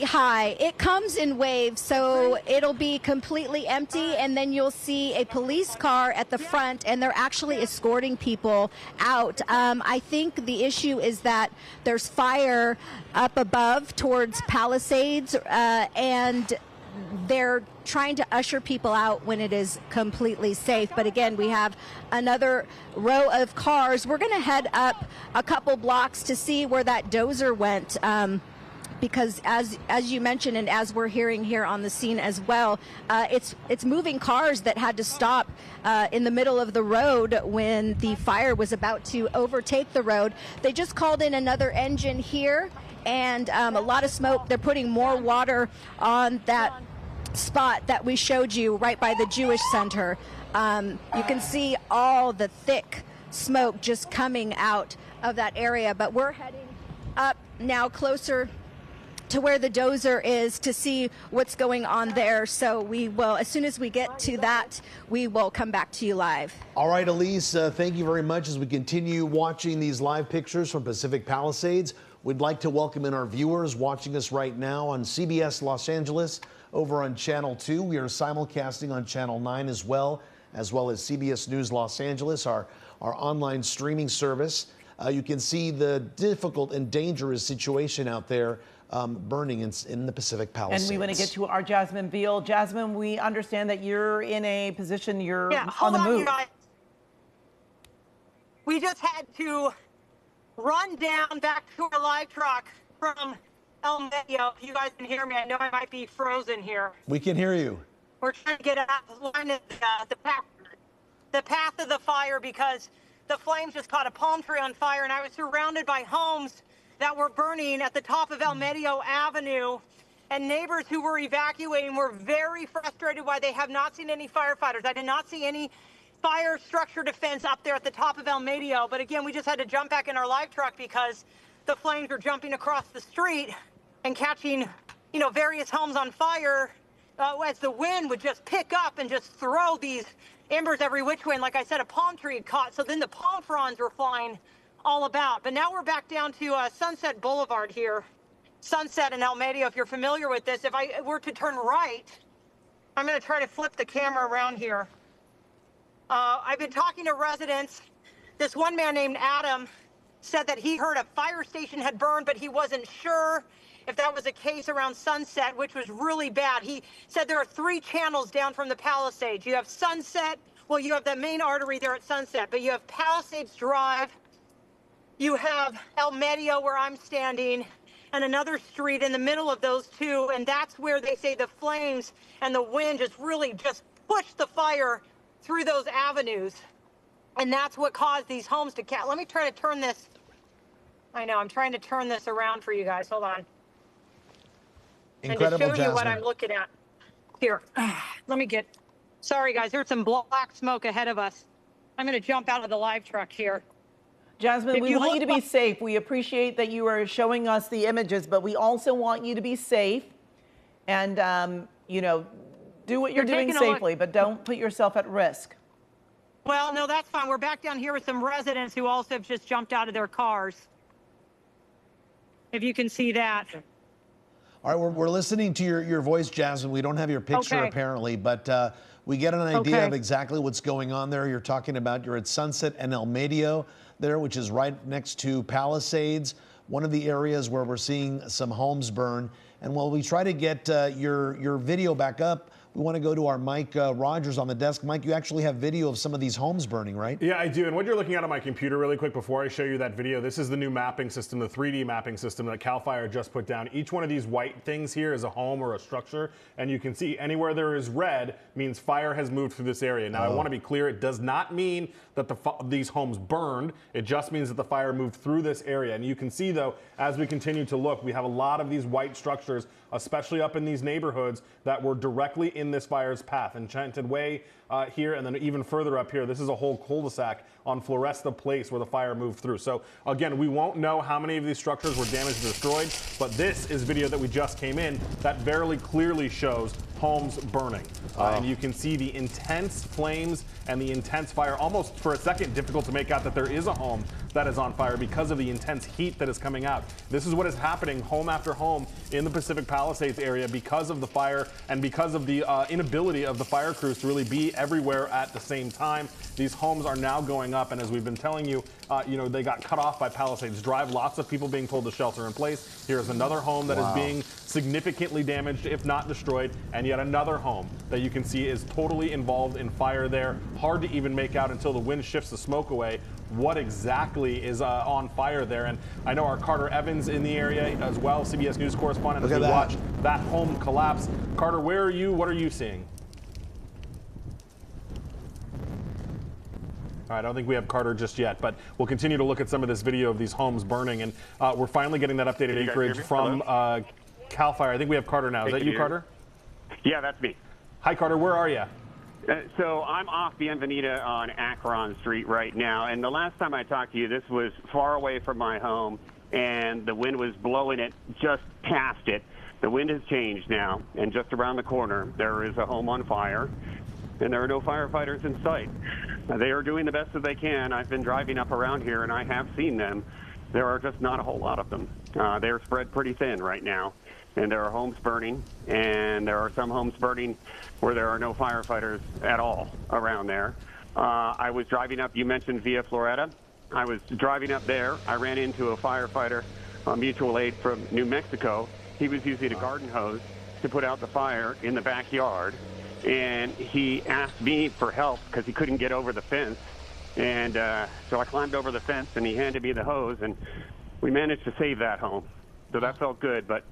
Hi, it comes in waves, so it'll be completely empty, and then you'll see a police car at the front, and they're actually escorting people out. I think the issue is that there's fire up above towards Palisades, and they're trying to usher people out when it is completely safe. But again, we have another row of cars. We're going to head up a couple blocks to see where that dozer went. Because as you mentioned, and as we're hearing here on the scene as well, it's moving cars that had to stop in the middle of the road when the fire was about to overtake the road. They just called in another engine here, and a lot of smoke. They're putting more water on that spot that we showed you right by the Jewish center. You can see all the thick smoke just coming out of that area, but we're heading up now closer to where the dozer is to see what's going on there. So we will, as soon as we get to that, we will come back to you live. All right, Elise, thank you very much. As we continue watching these live pictures from Pacific Palisades, we'd like to welcome in our viewers watching us right now on CBS Los Angeles over on Channel 2. We are simulcasting on Channel 9 as well as CBS News Los Angeles, our online streaming service. You can see the difficult and dangerous situation out there burning in the Pacific Palisades. And we want to get to our Jasmine Veal. Jasmine, we understand that you're in a position, you're on the move. We just had to run down back to our live truck from El Medio. You guys can hear me. I know I might be frozen here. We can hear you. We're trying to get out of the path of the fire, because the flames just caught a palm tree on fire, and I was surrounded by homes that were burning at the top of El Medio Avenue, and neighbors who were evacuating were very frustrated why they have not seen any firefighters. I did not see any fire structure defense up there at the top of El Medio, but again, we just had to jump back in our live truck because the flames were jumping across the street and catching, various homes on fire as the wind would just pick up and just throw these embers every which way. And like I said, a palm tree had caught, so then the palm fronds were flying all about. But now we're back down to Sunset Boulevard here, Sunset and El Medio. If you're familiar with this, if I were to turn right, I'm going to try to flip the camera around here. I've been talking to residents. This one man named Adam said that he heard a fire station had burned, but he wasn't sure if that was the case around Sunset, which was really bad. He said there are 3 channels down from the Palisades. You have Sunset, well, you have the main artery there at Sunset, but you have Palisades Drive, you have El Medio, where I'm standing, and another street in the middle of those two, and that's where they say the flames and the wind just really just pushed the fire through those avenues, and that's what caused these homes to catch. Let me try to turn this. I know, I'm trying to turn this around for you guys. Hold on. Incredible, and to show you what Jasmine. I'm looking at. Here, let me get, sorry guys, there's some black smoke ahead of us. I'm gonna jump out of the live truck here. Jasmine, we want you to be safe. We appreciate that you are showing us the images, but we also want you to be safe and, you know, do what you're doing safely, but don't put yourself at risk. Well, no, that's fine. We're back down here with some residents who also have just jumped out of their cars. If you can see that. All right, we're listening to your voice, Jasmine. We don't have your picture apparently, but we get an idea of exactly what's going on there. You're talking about you're at Sunset and El Medio there, which is right next to Palisades, one of the areas where we're seeing some homes burn. And while we try to get your video back up, we want to go to our Mike Rogers on the desk. Mike, you actually have video of some of these homes burning, right? Yeah, I do. And what you're looking at on my computer really quick before I show you that video, this is the new mapping system, the 3D mapping system that CAL FIRE just put down. Each one of these white things here is a home or a structure. And you can see anywhere there is red means fire has moved through this area. Now, I want to be clear. It does not mean that these homes burned. It just means that the fire moved through this area. And you can see, though, as we continue to look, we have a lot of these white structures, especially up in these neighborhoods that were directly in this fire's path. Enchanted Way here, and then even further up here, this is a whole cul-de-sac on Floresta Place where the fire moved through. So again, we won't know how many of these structures were damaged or destroyed, but this is video that we just came in that very clearly shows homes burning. And you can see the intense flames and the intense fire. Almost for a second difficult to make out that there is a home that is on fire because of the intense heat that is coming out. This is what is happening home after home in the Pacific Palisades area because of the fire and because of the inability of the fire crews to really be everywhere at the same time. These homes are now going up, and as we've been telling you, they got cut off by Palisades Drive. Lots of people being told to shelter in place. Here's another home that is being significantly damaged, if not destroyed, and yet another home that you can see is totally involved in fire there. Hard to even make out until the wind shifts the smoke away what exactly is on fire there. And I know our Carter Evans in the area as well, CBS News correspondent, as we watch that home collapse. Carter, where are you? What are you seeing? All right, I don't think we have Carter just yet, but we'll continue to look at some of this video of these homes burning. And we're finally getting that updated acreage from CAL FIRE. I think we have Carter now. Is that you, Carter? Yeah, that's me. Hi, Carter. Where are you? So I'm off Bienvenida on Akron Street right now. And the last time I talked to you, this was far away from my home, and the wind was blowing it just past it. The wind has changed now, and just around the corner, there is a home on fire, and there are no firefighters in sight. They are doing the best that they can. I've been driving up around here, and I have seen them. There are just not a whole lot of them. They're spread pretty thin right now, and there are homes burning, and there are some homes burning where there are no firefighters at all around there. I was driving up, you mentioned Via Floresta. I was driving up there. I ran into a firefighter, mutual aid from New Mexico. He was using a garden hose to put out the fire in the backyard, and he asked me for help because he couldn't get over the fence. And so I climbed over the fence, and he handed me the hose, and we managed to save that home. So that felt good. But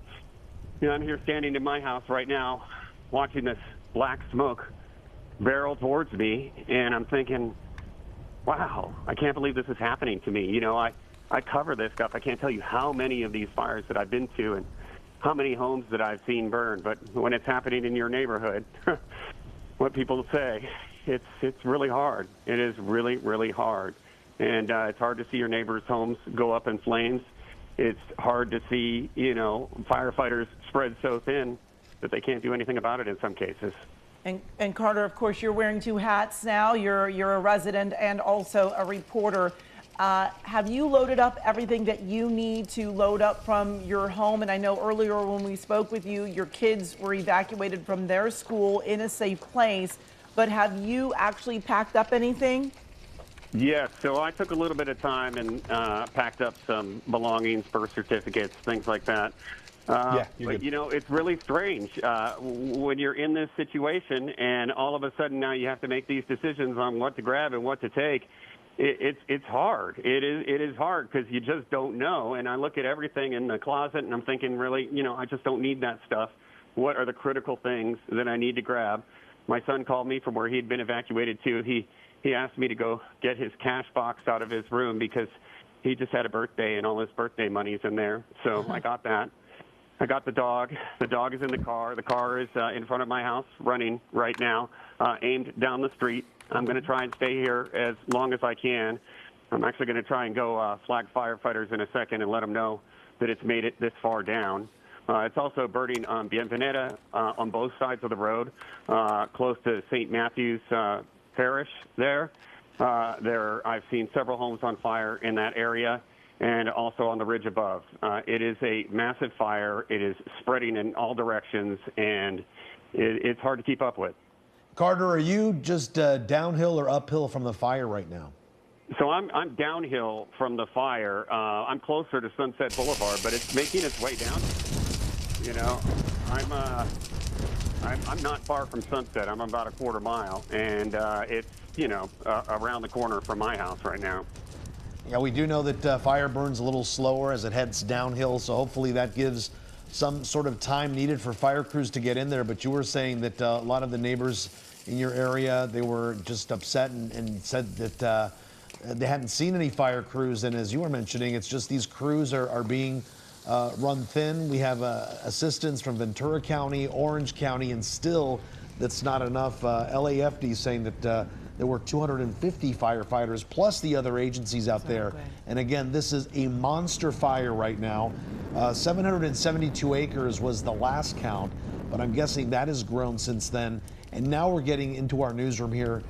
you know, I'm here standing in my house right now watching this black smoke barrel towards me, and I'm thinking, wow, I can't believe this is happening to me. You know, I cover this stuff. I can't tell you how many of these fires that I've been to and how many homes that I've seen burn. But when it's happening in your neighborhood, what people say, it's really hard. It is really, really hard. And it's hard to see your neighbors' homes go up in flames. It's hard to see, you know, firefighters spread so thin that they can't do anything about it in some cases. And Carter, of course, you're wearing two hats now. You're a resident and also a reporter. Have you loaded up everything that you need to load up from your home? And I know earlier when we spoke with you, your kids were evacuated from their school in a safe place. But have you actually packed up anything? Yes, so I took a little bit of time and packed up some belongings, birth certificates, things like that. But, you know, it's really strange when you're in this situation and all of a sudden now you have to make these decisions on what to grab and what to take. It's hard. It is hard because you just don't know. And I look at everything in the closet and I'm thinking, really, you know, I just don't need that stuff. What are the critical things that I need to grab? My son called me from where he'd been evacuated to. He asked me to go get his cash box out of his room because he just had a birthday and all his birthday money's in there. So I got that. I got the dog. The dog is in the car. The car is in front of my house running right now, aimed down the street. I'm going to try and stay here as long as I can. I'm actually going to try and go flag firefighters in a second and let them know that it's made it this far down. It's also burning on Bienvenida on both sides of the road, close to St. Matthew's Parish there. I've seen several homes on fire in that area and also on the ridge above. It is a massive fire. It is spreading in all directions, and it's hard to keep up with. Carter, are you just downhill or uphill from the fire right now? So I'm downhill from the fire. I'm closer to Sunset Boulevard, but it's making its way down. You know, I'm not far from Sunset. I'm about a quarter mile, and it's, you know, around the corner from my house right now. Yeah, we do know that fire burns a little slower as it heads downhill, so hopefully that gives some sort of time needed for fire crews to get in there. But you were saying that a lot of the neighbors in your area, they were just upset and said that they hadn't seen any fire crews. And as you were mentioning, it's just these crews are being run thin. We have assistance from Ventura County, Orange County, and still that's not enough. LAFD saying that there were 250 firefighters plus the other agencies out there. And again, this is a monster fire right now. 772 acres was the last count, but I'm guessing that has grown since then. And now we're getting into our newsroom here,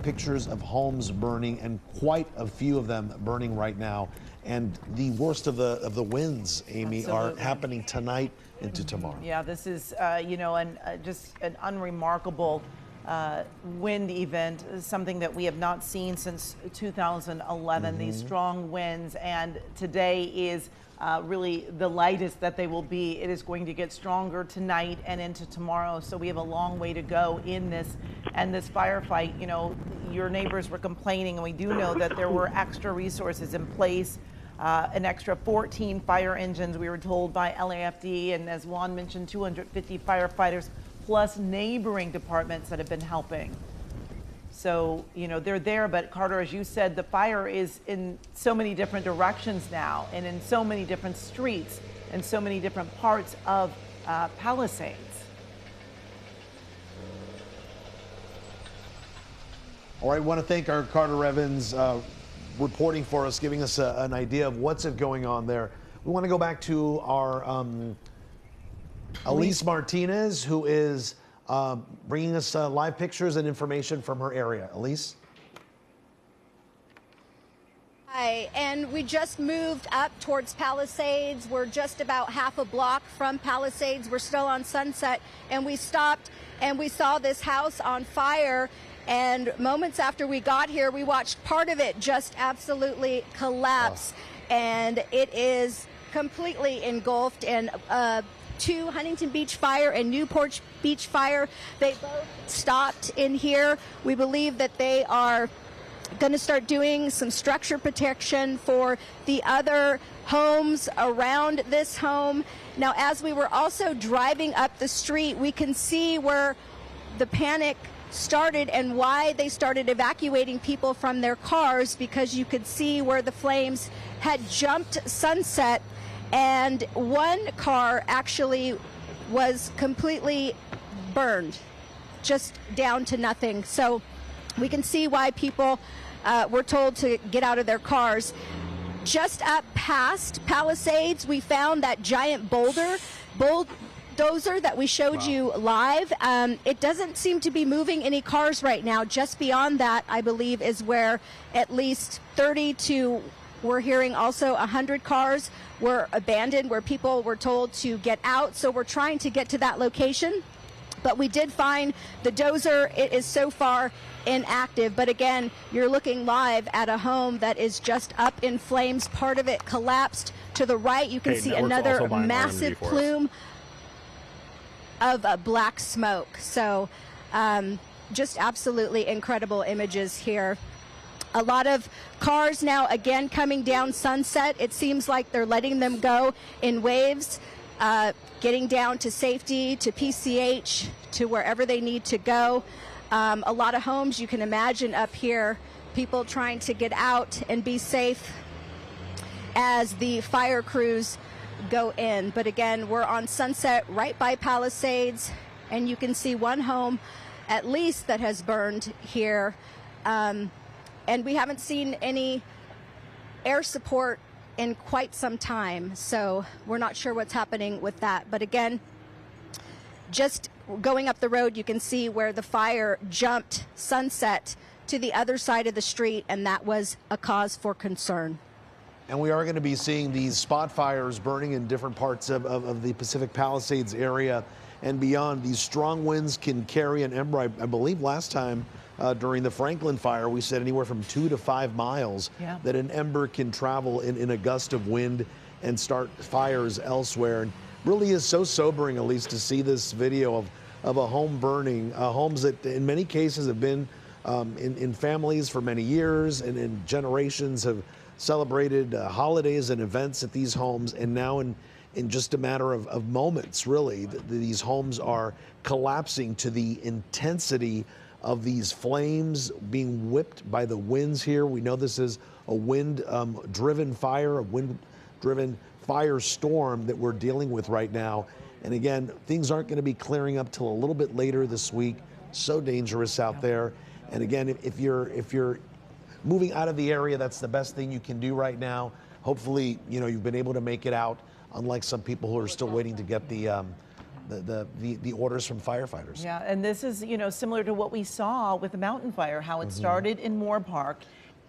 pictures of homes burning, and quite a few of them burning right now. And the worst of the winds, Amy, are happening tonight into tomorrow. Yeah, this is, you know, just an unremarkable wind event, something that we have not seen since 2011, these strong winds. And today is really the lightest that they will be. It is going to get stronger tonight and into tomorrow. So we have a long way to go in this. And this firefight, you know, your neighbors were complaining, and we do know that there were extra resources in place. An extra 14 fire engines, we were told by LAFD, and as Juan mentioned, 250 firefighters, plus neighboring departments that have been helping. So, you know, they're there, but Carter, as you said, the fire is in so many different directions now, and in so many different streets, and so many different parts of Palisades. All right, I want to thank our Carter Evans reporting for us, giving us an idea of what's going on there. We want to go back to our Elise Martinez, who is bringing us live pictures and information from her area. Elise? Hi, and we just moved up towards Palisades. We're just about half a block from Palisades. We're still on Sunset, and we stopped and we saw this house on fire. And moments after we got here, we watched part of it just absolutely collapse. And it is completely engulfed. And two Huntington Beach Fire and Newport Beach Fire, they both stopped in here. We believe that they are going to start doing some structure protection for the other homes around this home. Now, as we were also driving up the street, we can see where the panic started and why they started evacuating people from their cars, because you could see where the flames had jumped Sunset, and one car actually was completely burned, just down to nothing. So we can see why people were told to get out of their cars. Just up past Palisades, we found that giant bulldozer that we showed you live. It doesn't seem to be moving any cars right now. Just beyond that, I believe, is where at least 30 to, we're hearing also 100 cars were abandoned, where people were told to get out. So we're trying to get to that location. But we did find the dozer. It is so far inactive. But again, you're looking live at a home that is just up in flames. Part of it collapsed to the right. You can see another massive plume of black smoke. So just absolutely incredible images here. A lot of cars now again coming down Sunset. It seems like they're letting them go in waves, getting down to safety, to PCH, to wherever they need to go. A lot of homes, you can imagine up here, people trying to get out and be safe as the fire crews go in. But again, we're on Sunset right by Palisades, and you can see one home at least that has burned here. And we haven't seen any air support in quite some time. So we're not sure what's happening with that. But again, just going up the road, you can see where the fire jumped Sunset to the other side of the street, and that was a cause for concern. And we are going to be seeing these spot fires burning in different parts of the Pacific Palisades area and beyond. These strong winds can carry an ember. I believe last time during the Franklin fire, we said anywhere from 2 to 5 miles that an ember can travel in a gust of wind and start fires elsewhere. And really is so sobering, at least, to see this video of a home burning, homes that in many cases have been in families for many years and in generations have celebrated holidays and events at these homes, and now in just a matter of moments, really, these homes are collapsing to the intensity of these flames being whipped by the winds here. We know this is a wind-driven fire, a wind-driven firestorm that we're dealing with right now. And again, things aren't going to be clearing up till a little bit later this week. So dangerous out there. And again, if you're moving out of the area, that's the best thing you can do right now. Hopefully, you've been able to make it out, unlike some people who are still waiting to get the orders from firefighters. Yeah, and this is, similar to what we saw with the mountain fire, how it started in Moore Park,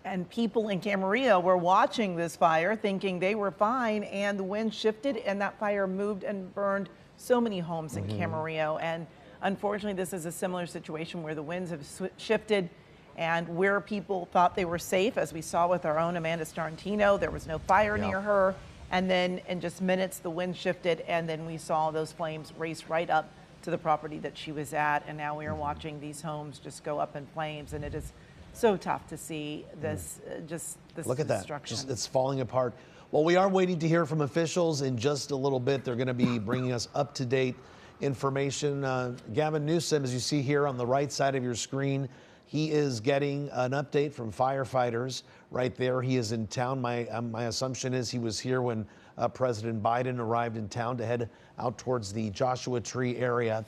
and people in Camarillo were watching this fire thinking they were fine, and the wind shifted and that fire moved and burned so many homes in Camarillo. And unfortunately, this is a similar situation where the winds have shifted, and where people thought they were safe, as we saw with our own Amanda Starantino, there was no fire near her. And then in just minutes, the wind shifted, and then we saw those flames race right up to the property that she was at. And now we are watching these homes just go up in flames, and it is so tough to see this, this Look at destruction. That, it's falling apart. Well, we are waiting to hear from officials in just a little bit. They're going to be bringing us up-to-date information. Gavin Newsom, as you see here on the right side of your screen, he is getting an update from firefighters right there. He is in town. My assumption is he was here when President Biden arrived in town to head out towards the Joshua Tree area.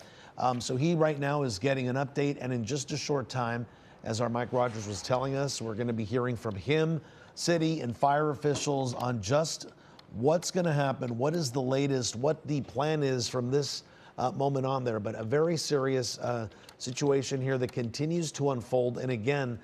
So he right now is getting an update, and in just a short time, as our Mike Rogers was telling us, we're going to be hearing from him, city and fire officials on just what's going to happen, what is the latest, what the plan is from this moment on there. But a very serious situation here that continues to unfold, and again,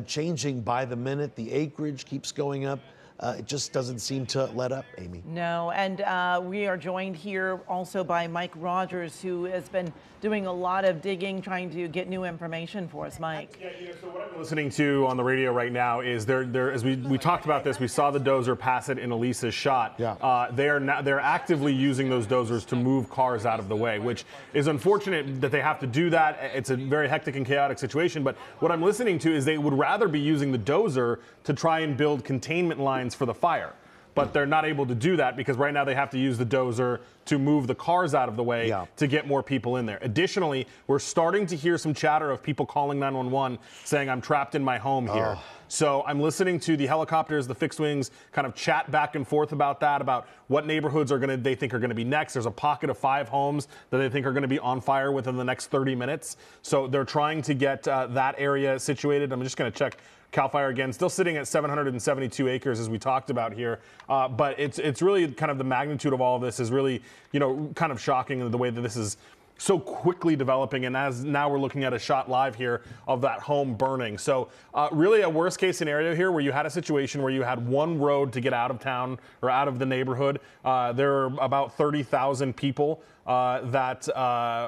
changing by the minute. The acreage keeps going up. It just doesn't seem to let up, Amy. No, and we are joined here also by Mike Rogers, who has been doing a lot of digging, trying to get new information for us. Mike. Yeah, so what I'm listening to on the radio right now is there as we talked about this, we saw the dozer pass it in Elisa's shot. Yeah. They're actively using those dozers to move cars out of the way, which is unfortunate that they have to do that. It's a very hectic and chaotic situation, but what I'm listening to is they would rather be using the dozer to try and build containment lines for the fire. But they're not able to do that because right now they have to use the dozer to move the cars out of the way to get more people in there. Additionally, we're starting to hear some chatter of people calling 911 saying, I'm trapped in my home here. So I'm listening to the helicopters, the fixed wings kind of chat back and forth about that, about what neighborhoods they think are going to be next. There's a pocket of 5 homes that they think are going to be on fire within the next 30 minutes. So they're trying to get that area situated. I'm just going to check CAL FIRE again, still sitting at 772 acres as we talked about here. But it's really kind of the magnitude of all of this is really, kind of shocking in the way that this is so quickly developing. And as now we're looking at a shot live here of that home burning. So really a worst case scenario here where you had a situation where you had one road to get out of town or out of the neighborhood. There are about 30,000 people that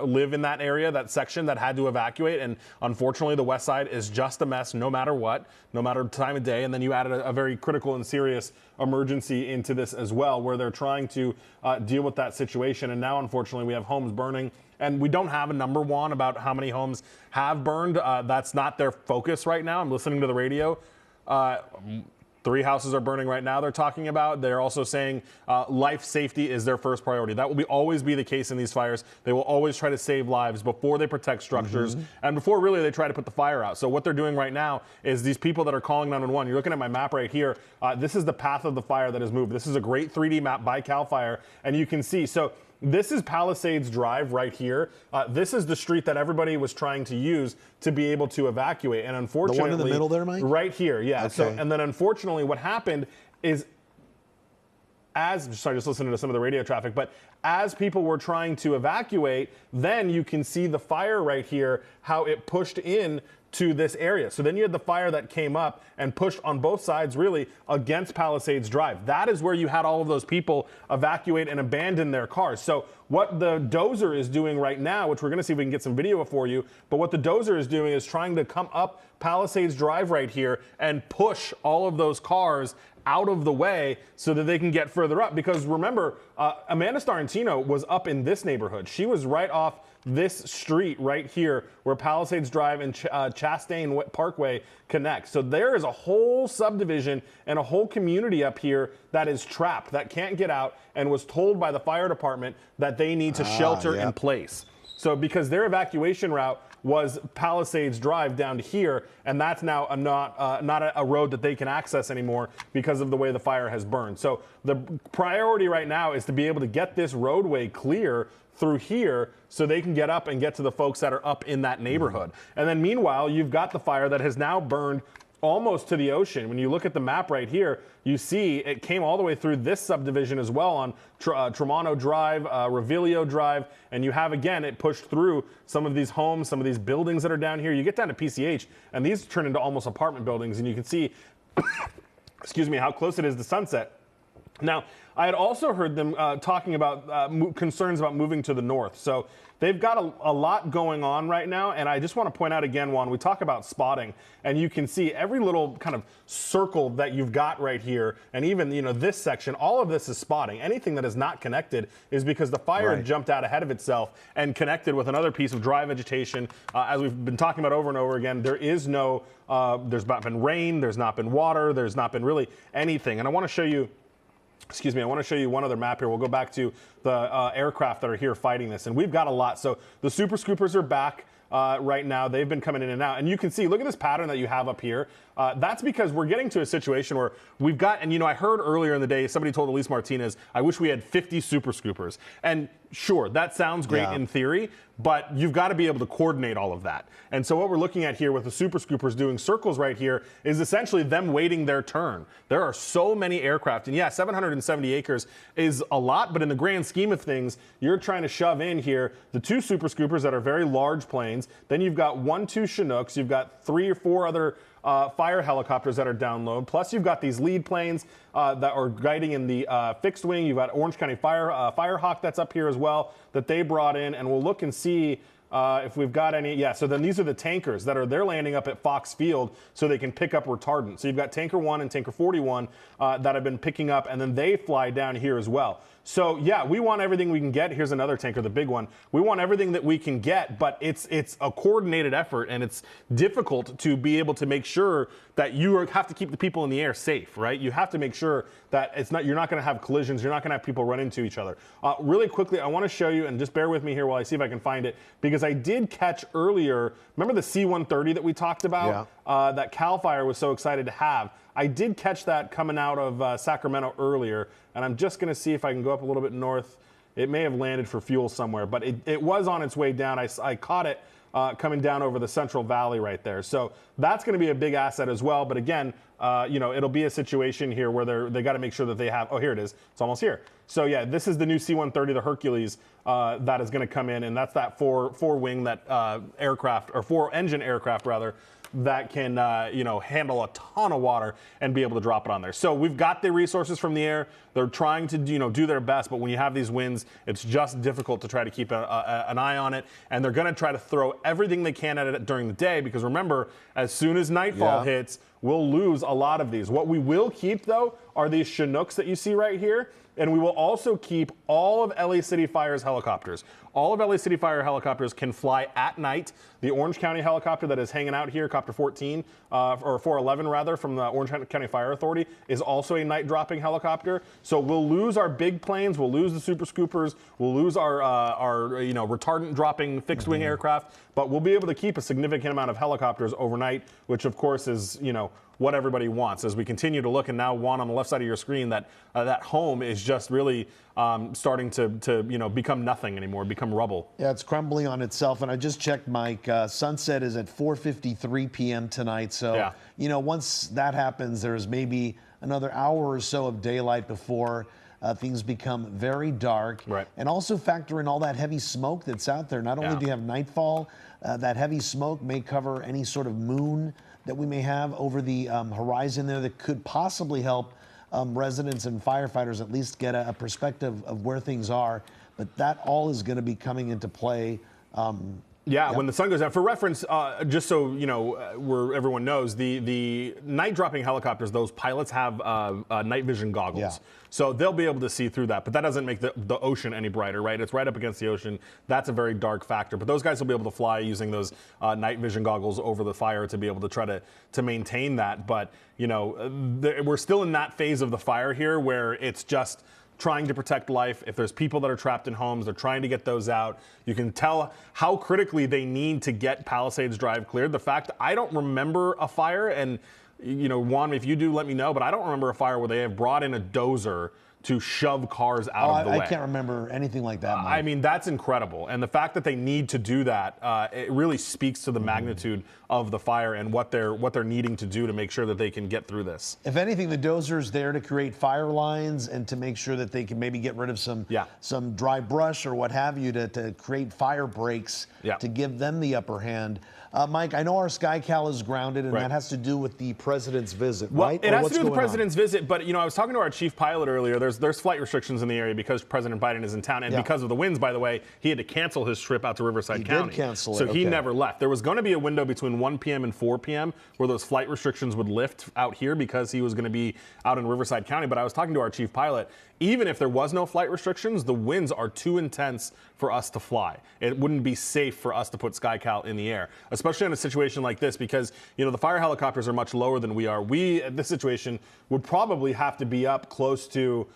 live in that area, that section, that had to evacuate. And unfortunately, the west side is just a mess no matter what, no matter the time of day. And then you added a very critical and serious emergency into this as well, where they're trying to deal with that situation. And now, unfortunately, we have homes burning. And we don't have a number one about how many homes have burned. That's not their focus right now. I'm listening to the radio. 3 houses are burning right now, they're talking about. They're also saying life safety is their first priority. That will always be the case in these fires. They will always try to save lives before they protect structures and before really they try to put the fire out. So what they're doing right now is these people that are calling 911, you're looking at my map right here. This is the path of the fire that has moved. This is a great 3D map by CAL FIRE, and you can see. So this is Palisades Drive right here. This is the street that everybody was trying to use to be able to evacuate. And unfortunately, the one in the middle there, Mike? Right here, yeah. Okay. So, and then unfortunately what happened is just listening to some of the radio traffic, but as people were trying to evacuate, then you can see the fire right here, how it pushed in to this area. So then you had the fire that came up and pushed on both sides really against Palisades Drive. That is where you had all of those people evacuate and abandon their cars. So what the dozer is doing right now, which we're going to see if we can get some video for you, but what the dozer is doing is trying to come up Palisades Drive right here and push all of those cars out of the way so that they can get further up. Because remember, Amanda Starantino was up in this neighborhood. She was right off this street right here where Palisades Drive and Chastain Parkway connect. So there is a whole subdivision and a whole community up here that is trapped, that can't get out, and was told by the fire department that they need to shelter in place. So because their evacuation route was Palisades Drive down to here, and that's now not a road that they can access anymore because of the way the fire has burned. So the priority right now is to be able to get this roadway clear through here so they can get up and get to the folks that are up in that neighborhood. And then meanwhile, you've got the fire that has now burned almost to the ocean. When you look at the map right here, you see it came all the way through this subdivision as well on Tremano Drive, Revilio Drive, and you have, again, it pushed through some of these homes, some of these buildings that are down here. You get down to PCH, and these turn into almost apartment buildings, and you can see, excuse me, how close it is to Sunset. Now, I had also heard them talking about concerns about moving to the north. So they've got a lot going on right now. And I just want to point out again, Juan, we talk about spotting, and you can see every little kind of circle that you've got right here. And even, this section, all of this is spotting. Anything that is not connected is because the fire jumped out ahead of itself and connected with another piece of dry vegetation. As we've been talking about over and over again, there is no, there's not been rain, there's not been water, there's not been really anything. And I want to show you, I want to show you one other map here. We'll go back to the aircraft that are here fighting this. And we've got a lot. So the Super Scoopers are back right now. They've been coming in and out. And you can see, look at this pattern that you have up here. That's because we're getting to a situation where we've got, and I heard earlier in the day, somebody told Elise Martinez, I wish we had 50 Super Scoopers. And sure, that sounds great in theory, but you've got to be able to coordinate all of that. And so what we're looking at here with the Super Scoopers doing circles right here is essentially them waiting their turn. There are so many aircraft, and yeah, 770 acres is a lot, but in the grand scheme of things, you're trying to shove in here the 2 Super Scoopers that are very large planes. Then you've got 1-2 Chinooks. You've got 3 or 4 other fire helicopters that are down low. Plus, you've got these lead planes that are guiding in the fixed wing. You've got Orange County Firehawk that's up here as well that they brought in, and we'll look and see if we've got any. Yeah, so then these are the tankers they're landing up at Fox Field so they can pick up retardant. So you've got Tanker 1 and Tanker 41 that have been picking up, and then they fly down here as well. So yeah, we want everything we can get. Here's another tanker, the big one. We want everything that we can get, but it's a coordinated effort, and it's difficult to be able to make sure that you have to keep the people in the air safe, right? You have to make sure that you're not going to have collisions, you're not going to have people run into each other. Really quickly, I want to show you, and just bear with me here while I see if I can find it, because I did catch earlier, remember the C-130 that we talked about? Yeah. That CAL FIRE was so excited to have. I did catch that coming out of Sacramento earlier, and I'm just going to see if I can go up a little bit north. It may have landed for fuel somewhere, but it was on its way down. I caught it coming down over the Central Valley right there. So that's going to be a big asset as well. But again, it'll be a situation here where they got to make sure that they have, oh, here it is. It's almost here. So yeah, this is the new C-130, the Hercules, that is going to come in, and that's that four-wing aircraft, or 4-engine aircraft rather, that can handle a ton of water and be able to drop it on there. So we've got the resources from the air. They're trying to do their best, but when you have these winds, it's just difficult to try to keep an eye on it. And they're going to try to throw everything they can at it during the day, because remember, as soon as nightfall hits, we'll lose a lot of these. What we will keep, though, are these Chinooks that you see right here. And we will also keep all of LA City Fire's helicopters. All of LA City Fire helicopters can fly at night. The Orange County helicopter that is hanging out here, Copter 14, or 411 rather, from the Orange County Fire Authority, is also a night dropping helicopter. So we'll lose our big planes, we'll lose the Super Scoopers, we'll lose our retardant dropping fixed wing aircraft, but we'll be able to keep a significant amount of helicopters overnight, which of course is what everybody wants. As we continue to look, and now Juan, on the left side of your screen, that that home is just really starting to become nothing anymore, become rubble. Yeah, it's crumbling on itself. And I just checked, Mike. Sunset is at 4:53 p.m. tonight. So, once that happens, there's maybe another hour or so of daylight before things become very dark. Right. And also factor in all that heavy smoke that's out there. Not only do you have nightfall, that heavy smoke may cover any sort of moon that we may have over the horizon there that could possibly help residents and firefighters at least get a perspective of where things are. But that all is going to be coming into play. When the sun goes down. For reference, just so where everyone knows, the night dropping helicopters, those pilots have night vision goggles. So they'll be able to see through that. But that doesn't make the ocean any brighter, right? It's right up against the ocean. That's a very dark factor. But those guys will be able to fly using those night vision goggles over the fire to be able to try to maintain that. But, we're still in that phase of the fire here where it's just trying to protect life. If there's people that are trapped in homes, they're trying to get those out. You can tell how critically they need to get Palisades Drive cleared. The fact I don't remember a fire, and Juan, if you do, let me know, but I don't remember a fire where they have brought in a dozer to shove cars out of the way. I can't remember anything like that, Mike. I mean, that's incredible. And the fact that they need to do that, it really speaks to the magnitude of the fire and what they're needing to do to make sure that they can get through this. If anything, the dozer's there to create fire lines and to make sure that they can maybe get rid of some dry brush or what have you to create fire breaks to give them the upper hand. Mike, I know our SkyCal is grounded, and that has to do with the president's visit, right? It has to do with the president's visit, but I was talking to our chief pilot earlier. There's flight restrictions in the area because President Biden is in town, and because of the winds, by the way, he had to cancel his trip out to Riverside County. He did cancel it. So he never left. There was going to be a window between 1 p.m. and 4 p.m. where those flight restrictions would lift out here because he was going to be out in Riverside County. But I was talking to our chief pilot. Even if there was no flight restrictions, the winds are too intense for us to fly. It wouldn't be safe for us to put SkyCal in the air, especially in a situation like this because, the fire helicopters are much lower than we are. We, at this situation, would probably have to be up close to,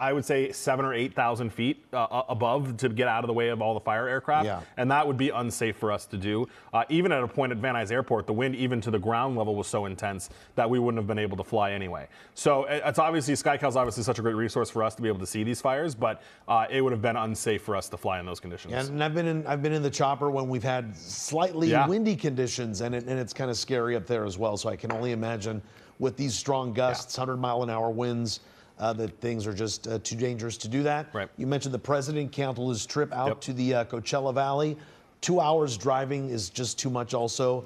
I would say 7,000 or 8,000 feet above to get out of the way of all the fire aircraft. And that would be unsafe for us to do. Even at a point at Van Nuys Airport, the wind even to the ground level was so intense that we wouldn't have been able to fly anyway. So it's obviously, SkyCal is obviously such a great resource for us to be able to see these fires, but it would have been unsafe for us to fly in those conditions. And I've been in the chopper when we've had slightly windy conditions, and it's kind of scary up there as well. So I can only imagine with these strong gusts, 100-mile-an-hour winds, that things are just too dangerous to do that. Right. You mentioned the president canceled his trip out to the Coachella Valley. 2 hours driving is just too much also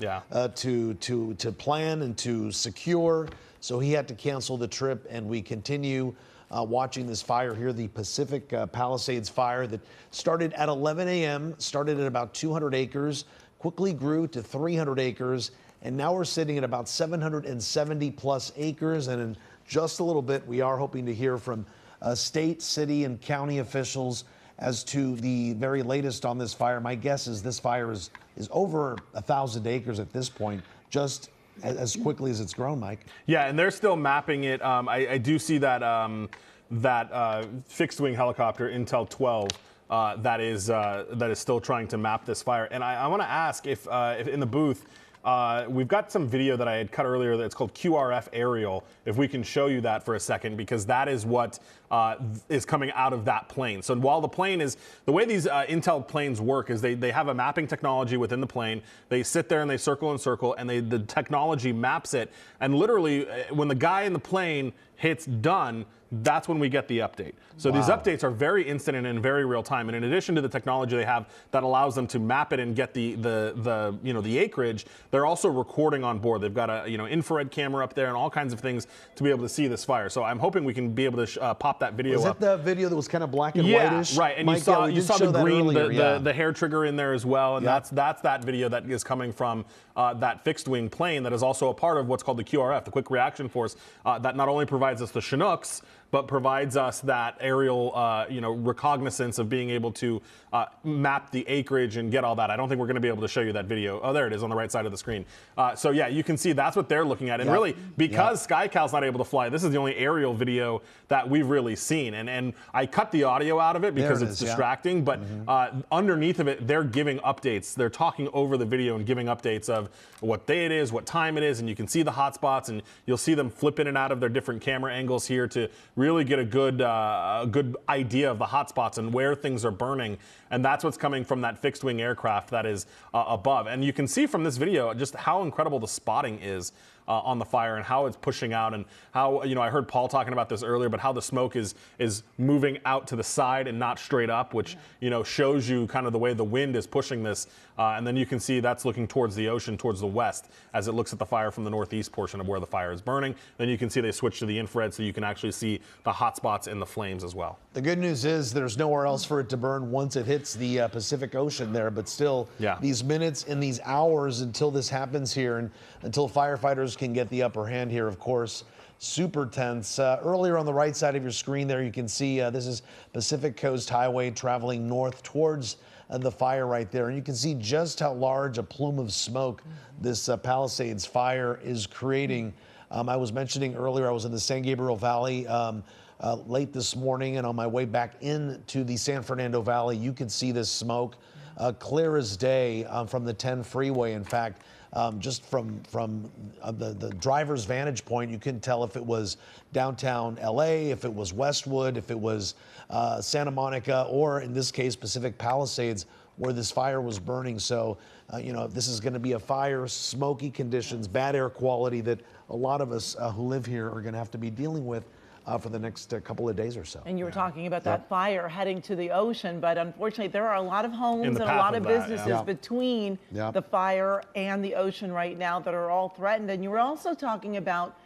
to plan and to secure. So he had to cancel the trip, and we continue watching this fire here, the Pacific Palisades fire that started at 11 a.m., started at about 200 acres, quickly grew to 300 acres, and now we're sitting at about 770 plus acres. And in just a little bit, we are hoping to hear from state, city, and county officials as to the very latest on this fire. My guess is this fire is over 1,000 acres at this point, just as quickly as it's grown, Mike. Yeah, and they're still mapping it. I do see that fixed-wing helicopter, Intel 12, that is still trying to map this fire. And I want to ask if in the booth, we've got some video that I had cut earlier that's called QRF aerial, if we can show you that for a second, because that is what is coming out of that plane. So while the plane is, the way these Intel planes work is they have a mapping technology within the plane. They sit there and they circle and circle, and the technology maps it. And literally, when the guy in the plane hits done, that's when we get the update. So these updates are very instant and in very real time. And in addition to the technology they have that allows them to map it and get the acreage, they're also recording on board. They've got a infrared camera up there and all kinds of things to be able to see this fire. So I'm hoping we can be able to pop that video up. Was that the video that was kind of black and whitish? Right. And Mike, you saw the green, earlier, the hair trigger in there as well. And that's that video that is coming from that fixed wing plane that is also a part of what's called the QRF, the Quick Reaction Force, that not only provides us the Chinooks, but provides us that aerial, recognizance of being able to map the acreage and get all that. I don't think we're going to be able to show you that video. Oh, there it is on the right side of the screen. So yeah, you can see that's what they're looking at. And really, because SkyCal's not able to fly, this is the only aerial video that we've really seen. And I cut the audio out of it because it's distracting, but underneath of it, they're giving updates. They're talking over the video and giving updates of what day it is, what time it is, and you can see the hot spots, and you'll see them flip in and out of their different camera angles here to really get a good idea of the hot spots and where things are burning. And that's what's coming from that fixed wing aircraft that is above. And you can see from this video just how incredible the spotting is on the fire and how it's pushing out, and how, I heard Paul talking about this earlier, but how the smoke is moving out to the side and not straight up, which, shows you kind of the way the wind is pushing this. And then you can see that's looking towards the ocean, towards the west, as it looks at the fire from the northeast portion of where the fire is burning. Then you can see they switch to the infrared, so you can actually see the hot spots in the flames as well. The good news is there's nowhere else for it to burn once it hits the Pacific Ocean there, but still, these minutes and these hours until this happens here, and until firefighters can get the upper hand here, of course, super tense. Earlier on the right side of your screen there, you can see this is Pacific Coast Highway traveling north towards the fire right there. And you can see just how large a plume of smoke this Palisades fire is creating. I was mentioning earlier, I was in the San Gabriel Valley late this morning, and on my way back into the San Fernando Valley, you could see this smoke clear as day from the 10 freeway. In fact, just from the driver's vantage point, you couldn't tell if it was downtown LA, if it was Westwood, if it was Santa Monica, or in this case, Pacific Palisades, where this fire was burning. So, this is going to be a fire, smoky conditions, bad air quality that a lot of us who live here are going to have to be dealing with for the next couple of days or so. And you were talking about that fire heading to the ocean, but unfortunately there are a lot of homes and a lot of businesses between the fire and the ocean right now that are all threatened. And you were also talking about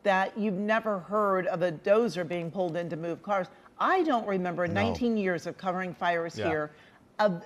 that you've never heard of a dozer being pulled in to move cars. I don't remember 19 years of covering fires here of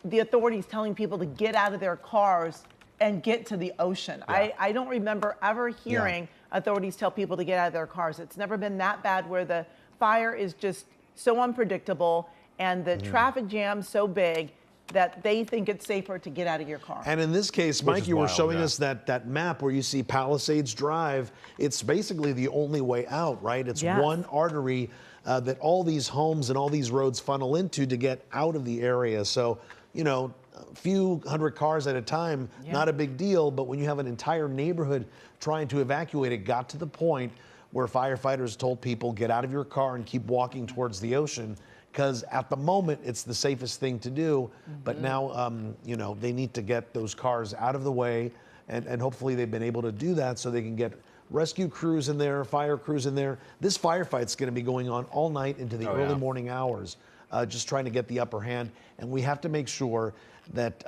the authorities telling people to get out of their cars and get to the ocean. I don't remember ever hearing authorities tell people to get out of their cars. It's never been that bad, where the fire is just so unpredictable and the traffic jam so big that they think it's safer to get out of your car. And in this case, Mike, you were showing us that map where you see Palisades Drive. It's basically the only way out, right? It's one artery that all these homes and all these roads funnel into to get out of the area. So, a few hundred cars at a time, not a big deal, but when you have an entire neighborhood trying to evacuate, it got to the point where firefighters told people, get out of your car and keep walking towards the ocean, because at the moment it's the safest thing to do. But now, they need to get those cars out of the way, and hopefully they've been able to do that so they can get rescue crews in there, fire crews in there. This firefight's going to be going on all night into the early morning hours, just trying to get the upper hand. And we have to make sure that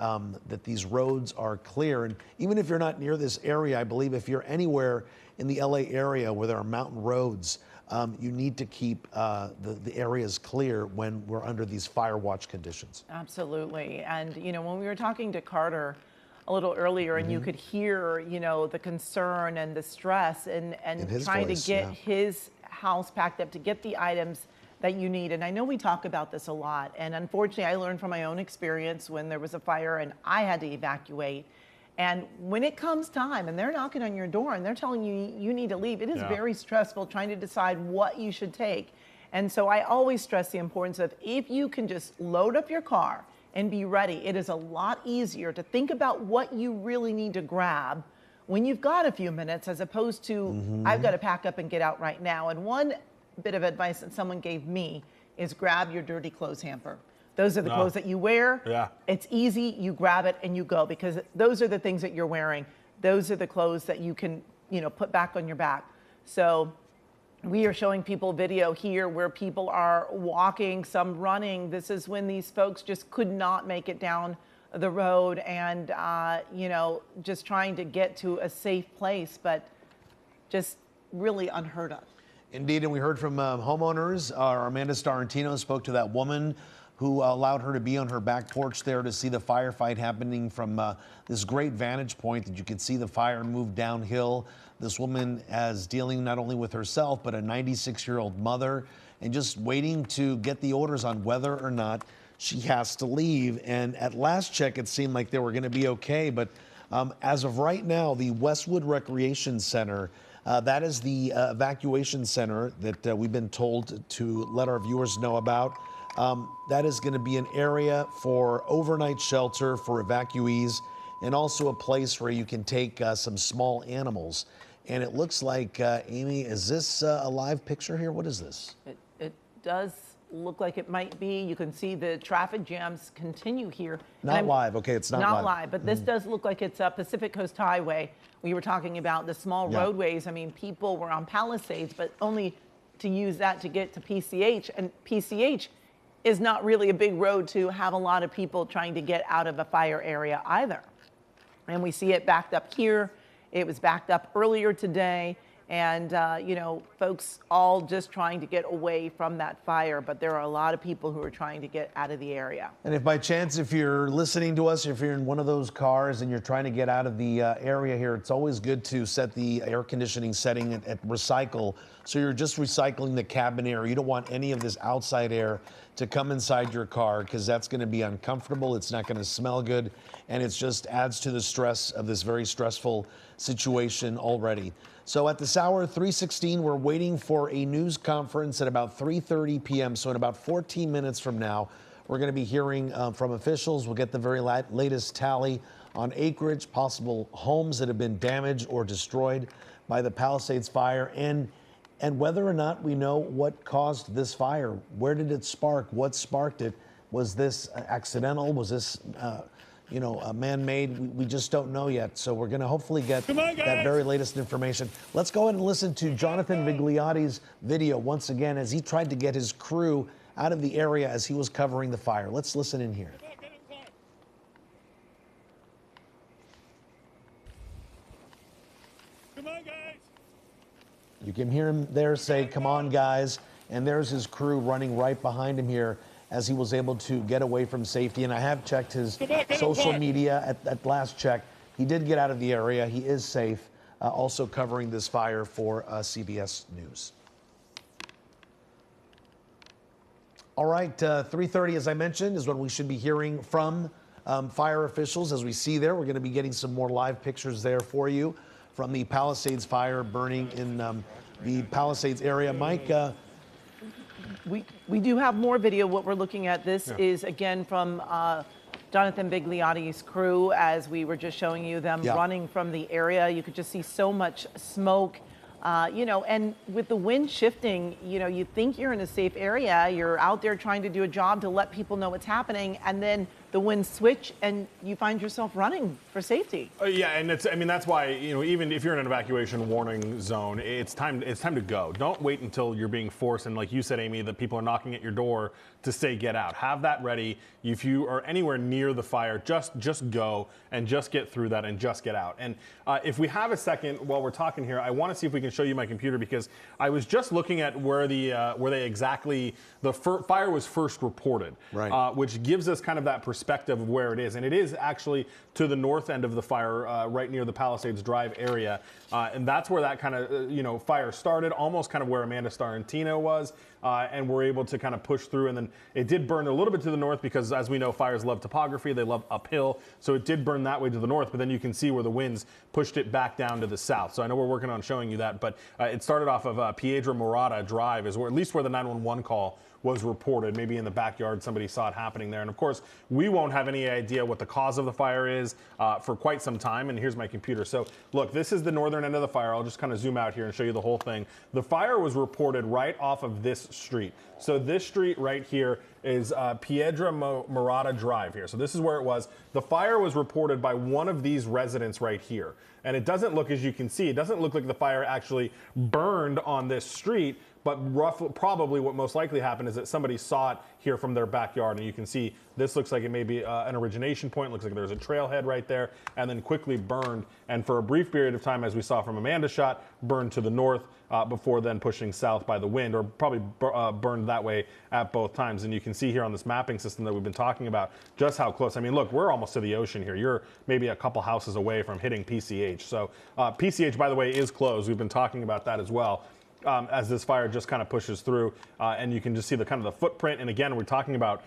that these roads are clear. And even if you're not near this area, I believe if you're anywhere in the LA area where there are mountain roads, you need to keep the areas clear when we're under these fire watch conditions. Absolutely. And, when we were talking to Carter a little earlier, and you could hear, the concern and the stress and trying to get his house packed up, to get the items that you need. And I know we talk about this a lot, and unfortunately I learned from my own experience when there was a fire and I had to evacuate. And when it comes time and they're knocking on your door and they're telling you you need to leave, it is very stressful trying to decide what you should take. And so I always stress the importance of, if you can just load up your car and be ready, it is a lot easier to think about what you really need to grab when you've got a few minutes, as opposed to I've got to pack up and get out right now. And one bit of advice that someone gave me is grab your dirty clothes hamper. Those are the clothes that you wear. It's easy, you grab it and you go, because those are the things that you're wearing. Those are the clothes that you can, put back on your back. So we are showing people video here where people are walking, some running. This is when these folks just could not make it down the road and, just trying to get to a safe place, but just really unheard of. Indeed, and we heard from homeowners. Our Amanda Starantino spoke to that woman who allowed her to be on her back porch there to see the firefight happening from this great vantage point that you could see the fire move downhill. This woman is dealing not only with herself, but a 96-year-old mother, and just waiting to get the orders on whether or not she has to leave. And at last check, it seemed like they were going to be okay. But as of right now, the Westwood Recreation Center, that is the evacuation center that we've been told to let our viewers know about. That is going to be an area for overnight shelter for evacuees, and also a place where you can take some small animals. And it looks like, Amy, is this a live picture here? What is this? It does look like it might be. You can see the traffic jams continue here. Not live. Okay, it's not live. But this does look like it's a Pacific Coast Highway. We were talking about the small roadways. I mean, people were on Palisades, but only to use that to get to PCH. And PCH is not really a big road to have a lot of people trying to get out of a fire area either. And we see it backed up here. It was backed up earlier today. And, you know, folks all just trying to get away from that fire. But there are a lot of people who are trying to get out of the area. And if by chance, if you're listening to us, if you're in one of those cars and you're trying to get out of the area here, it's always good to set the air conditioning setting at recycle. So you're just recycling the cabin air. You don't want any of this outside air to come inside your car, because that's going to be uncomfortable. It's not going to smell good. And it just adds to the stress of this very stressful situation already. So at this hour, 3:16, we're waiting for a news conference at about 3:30 p.m. So in about 14 minutes from now, we're going to be hearing from officials. We'll get the very latest tally on acreage, possible homes that have been damaged or destroyed by the Palisades fire, and whether or not we know what caused this fire. Where did it spark? What sparked it? Was this accidental? Was this man-made? We just don't know yet. So we're going to hopefully get that very latest information. Let's go ahead and listen to Jonathan Vigliotti's video once again as he tried to get his crew out of the area as he was covering the fire. Let's listen in here. Come on, guys. You can hear him there say, "Come on, guys." And there's his crew running right behind him here as he was able to get away from safety. And I have checked his social media at last check. He did get out of the area. He is safe, also covering this fire for CBS News. All right, 3:30, as I mentioned, is when we should be hearing from fire officials. As we see there, we're going to be getting some more live pictures there for you from the Palisades fire burning in the Palisades area. Mike? We do have more video. What we're looking at, this is again from Jonathan Vigliotti's crew, as we were just showing you them running from the area. You could just see so much smoke, and with the wind shifting, you think you're in a safe area. You're out there trying to do a job to let people know what's happening, and then the winds switch and you find yourself running for safety. And that's why, even if you're in an evacuation warning zone, it's time to go. Don't wait until you're being forced, and like you said, Amy, that people are knocking at your door to say get out. Have that ready. If you are anywhere near the fire, just go and just get through that and just get out. And if we have a second while we're talking here, I want to see if we can show you my computer, because I was just looking at where the fire was first reported, right. Which gives us kind of that perspective of where it is. And it is actually to the north end of the fire, right near the Palisades Drive area. And that's where that kind of, fire started, almost kind of where Amanda Starantino was. And we're able to kind of push through. And then it did burn a little bit to the north because, as we know, fires love topography. They love uphill. So it did burn that way to the north. But then you can see where the winds pushed it back down to the south. So I know we're working on showing you that. But it started off of Piedra Morada Drive, is where, at least where the 911 call was reported. Maybe in the backyard somebody saw it happening there. And of course, we won't have any idea what the cause of the fire is for quite some time. And here's my computer. So look, this is the northern end of the fire. I'll just kind of zoom out here and show you the whole thing. The fire was reported right off of this street. So this street right here is Piedra Morada Drive here. So this is where it was. The fire was reported by one of these residents right here. And it doesn't look, as you can see, it doesn't look like the fire actually burned on this street, but probably what most likely happened is that somebody saw it here from their backyard, and you can see this looks like it may be an origination point. Looks like there's a trailhead right there, and then quickly burned, and for a brief period of time, as we saw from Amanda's shot, burned to the north before then pushing south by the wind, or probably burned that way at both times. And you can see here on this mapping system that we've been talking about just how close. I mean, look, we're almost to the ocean here. You're maybe a couple houses away from hitting PCH. So PCH, by the way, is closed. We've been talking about that as well. As this fire just kind of pushes through, and you can just see the kind of the footprint. And again, we're talking about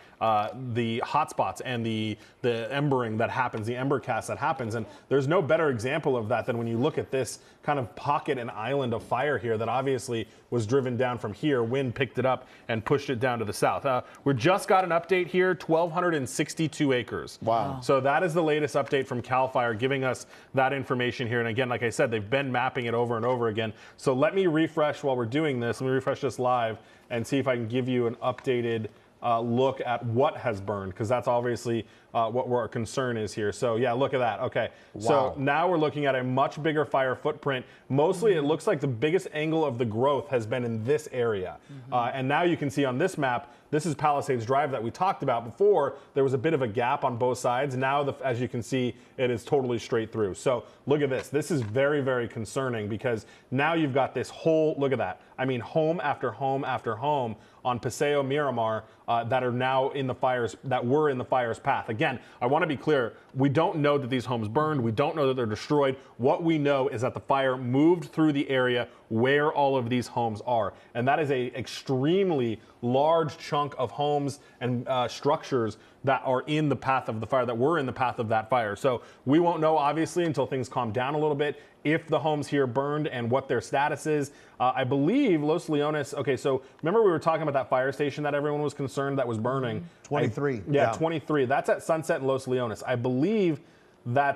the hotspots and the embering that happens, the ember cast that happens. And there's no better example of that than when you look at this kind of pocket and island of fire here that obviously was driven down from here. Wind picked it up and pushed it down to the south. We just got an update here, 1,262 acres. Wow. So that is the latest update from CAL FIRE, giving us that information here. And again, like I said, they've been mapping it over and over again. So let me refresh while we're doing this. Let me refresh this live and see if I can give you an updated look at what has burned, because that's obviously what our concern is here. So yeah, look at that. Okay. Wow. So now we're looking at a much bigger fire footprint. Mostly it looks like the biggest angle of the growth has been in this area. And now you can see on this map, this is Palisades Drive that we talked about before. There was a bit of a gap on both sides. Now, as you can see, it is totally straight through. So look at this. This is very, very concerning, because now you've got this whole, look at that. I mean, home after home after home on Paseo Miramar that are now in the fires, that were in the fire's path. Again, I want to be clear. We don't know that these homes burned. We don't know that they're destroyed. What we know is that the fire moved through the area where all of these homes are. And that is a extremely large chunk of homes and structures that are in the path of the fire, that were in the path of that fire. So we won't know, obviously, until things calm down a little bit, if the homes here burned and what their status is. I believe Los Leones, okay, so remember we were talking about that fire station that everyone was concerned that was burning? 23. Yeah, 23. That's at Sunset and Los Leones. I believe I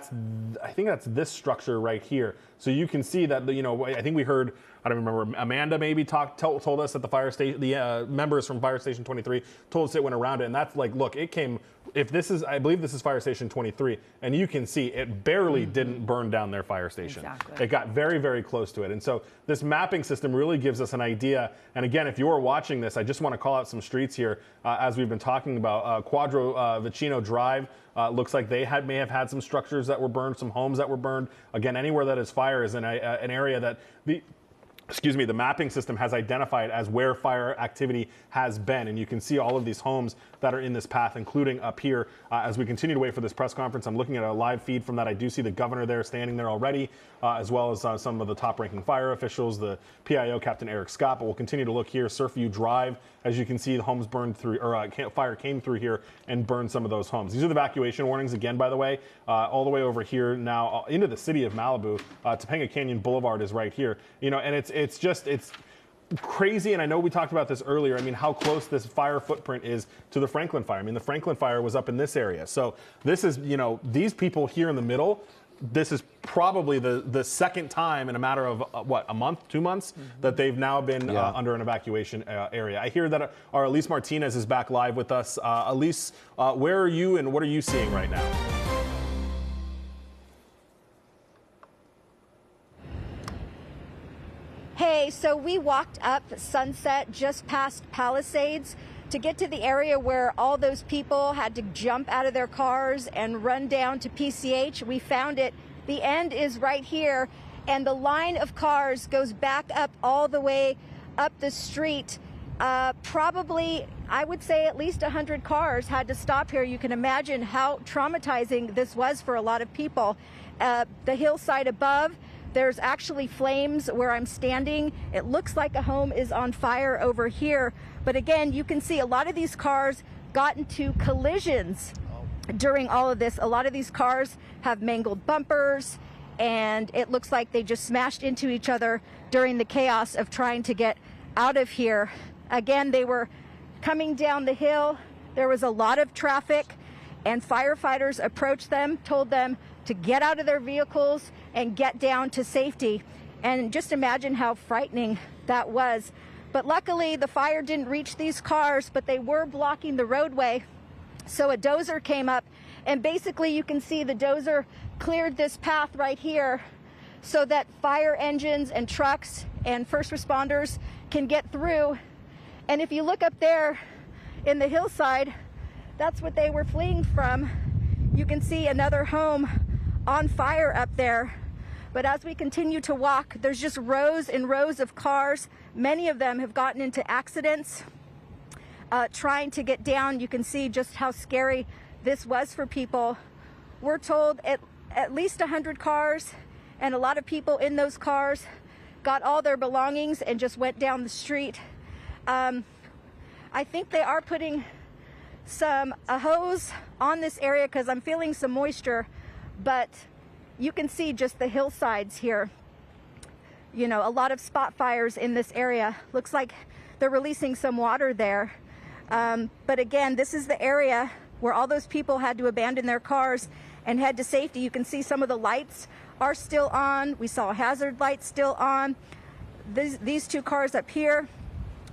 think that's this structure right here. So you can see that, I think we heard, I don't remember, Amanda maybe told us that the fire station, the members from Fire Station 23 told us it went around it. And that's like, look, it came, I believe this is Fire Station 23, and you can see it barely didn't burn down their fire station. Exactly. It got very, very close to it. And so this mapping system really gives us an idea. And again, if you're watching this, I just want to call out some streets here, as we've been talking about. Quadro Vicino Drive, looks like they may have had some structures that were burned, some homes that were burned. Again, anywhere that is fire is an area that the mapping system has identified as where fire activity has been. And you can see all of these homes that are in this path, including up here. As we continue to wait for this press conference, I'm looking at a live feed from that. I do see the governor there standing there already, as well as some of the top-ranking fire officials, the PIO, Captain Eric Scott. But we'll continue to look here. Surfview Drive, as you can see, the homes burned through, or fire came through here and burned some of those homes. These are the evacuation warnings, again, by the way, all the way over here now into the city of Malibu. Topanga Canyon Boulevard is right here. And it's crazy. And I know we talked about this earlier. I mean, how close this fire footprint is to the Franklin fire. I mean, the Franklin fire was up in this area. So this is, these people here in the middle, this is probably the second time in a matter of, a month, 2 months, that they've now been under an evacuation area. I hear that our Elise Martinez is back live with us. Elise, where are you and what are you seeing right now? Hey, so we walked up Sunset just past Palisades to get to the area where all those people had to jump out of their cars and run down to PCH. We found it. The end is right here, and the line of cars goes back up all the way up the street. Probably, I would say at least 100 cars had to stop here. You can imagine how traumatizing this was for a lot of people. The hillside above, there's actually flames where I'm standing. It looks like a home is on fire over here. But again, you can see a lot of these cars got into collisions during all of this. A lot of these cars have mangled bumpers, and it looks like they just smashed into each other during the chaos of trying to get out of here. Again, they were coming down the hill. There was a lot of traffic, and firefighters approached them, told them to get out of their vehicles and get down to safety. And just imagine how frightening that was. But luckily, the fire didn't reach these cars, but they were blocking the roadway. So a dozer came up, and basically you can see the dozer cleared this path right here so that fire engines and trucks and first responders can get through. And if you look up there in the hillside, that's what they were fleeing from. You can see another home on fire up there. But as we continue to walk, there's just rows and rows of cars. Many of them have gotten into accidents trying to get down. You can see just how scary this was for people. We're told at least 100 cars and a lot of people in those cars got all their belongings and just went down the street. I think they are putting a hose on this area because I'm feeling some moisture, but you can see just the hillsides here. You know, a lot of spot fires in this area. Looks like they're releasing some water there. But again, this is the area where all those people had to abandon their cars and head to safety. You can see some of the lights are still on. We saw hazard lights still on. These two cars up here,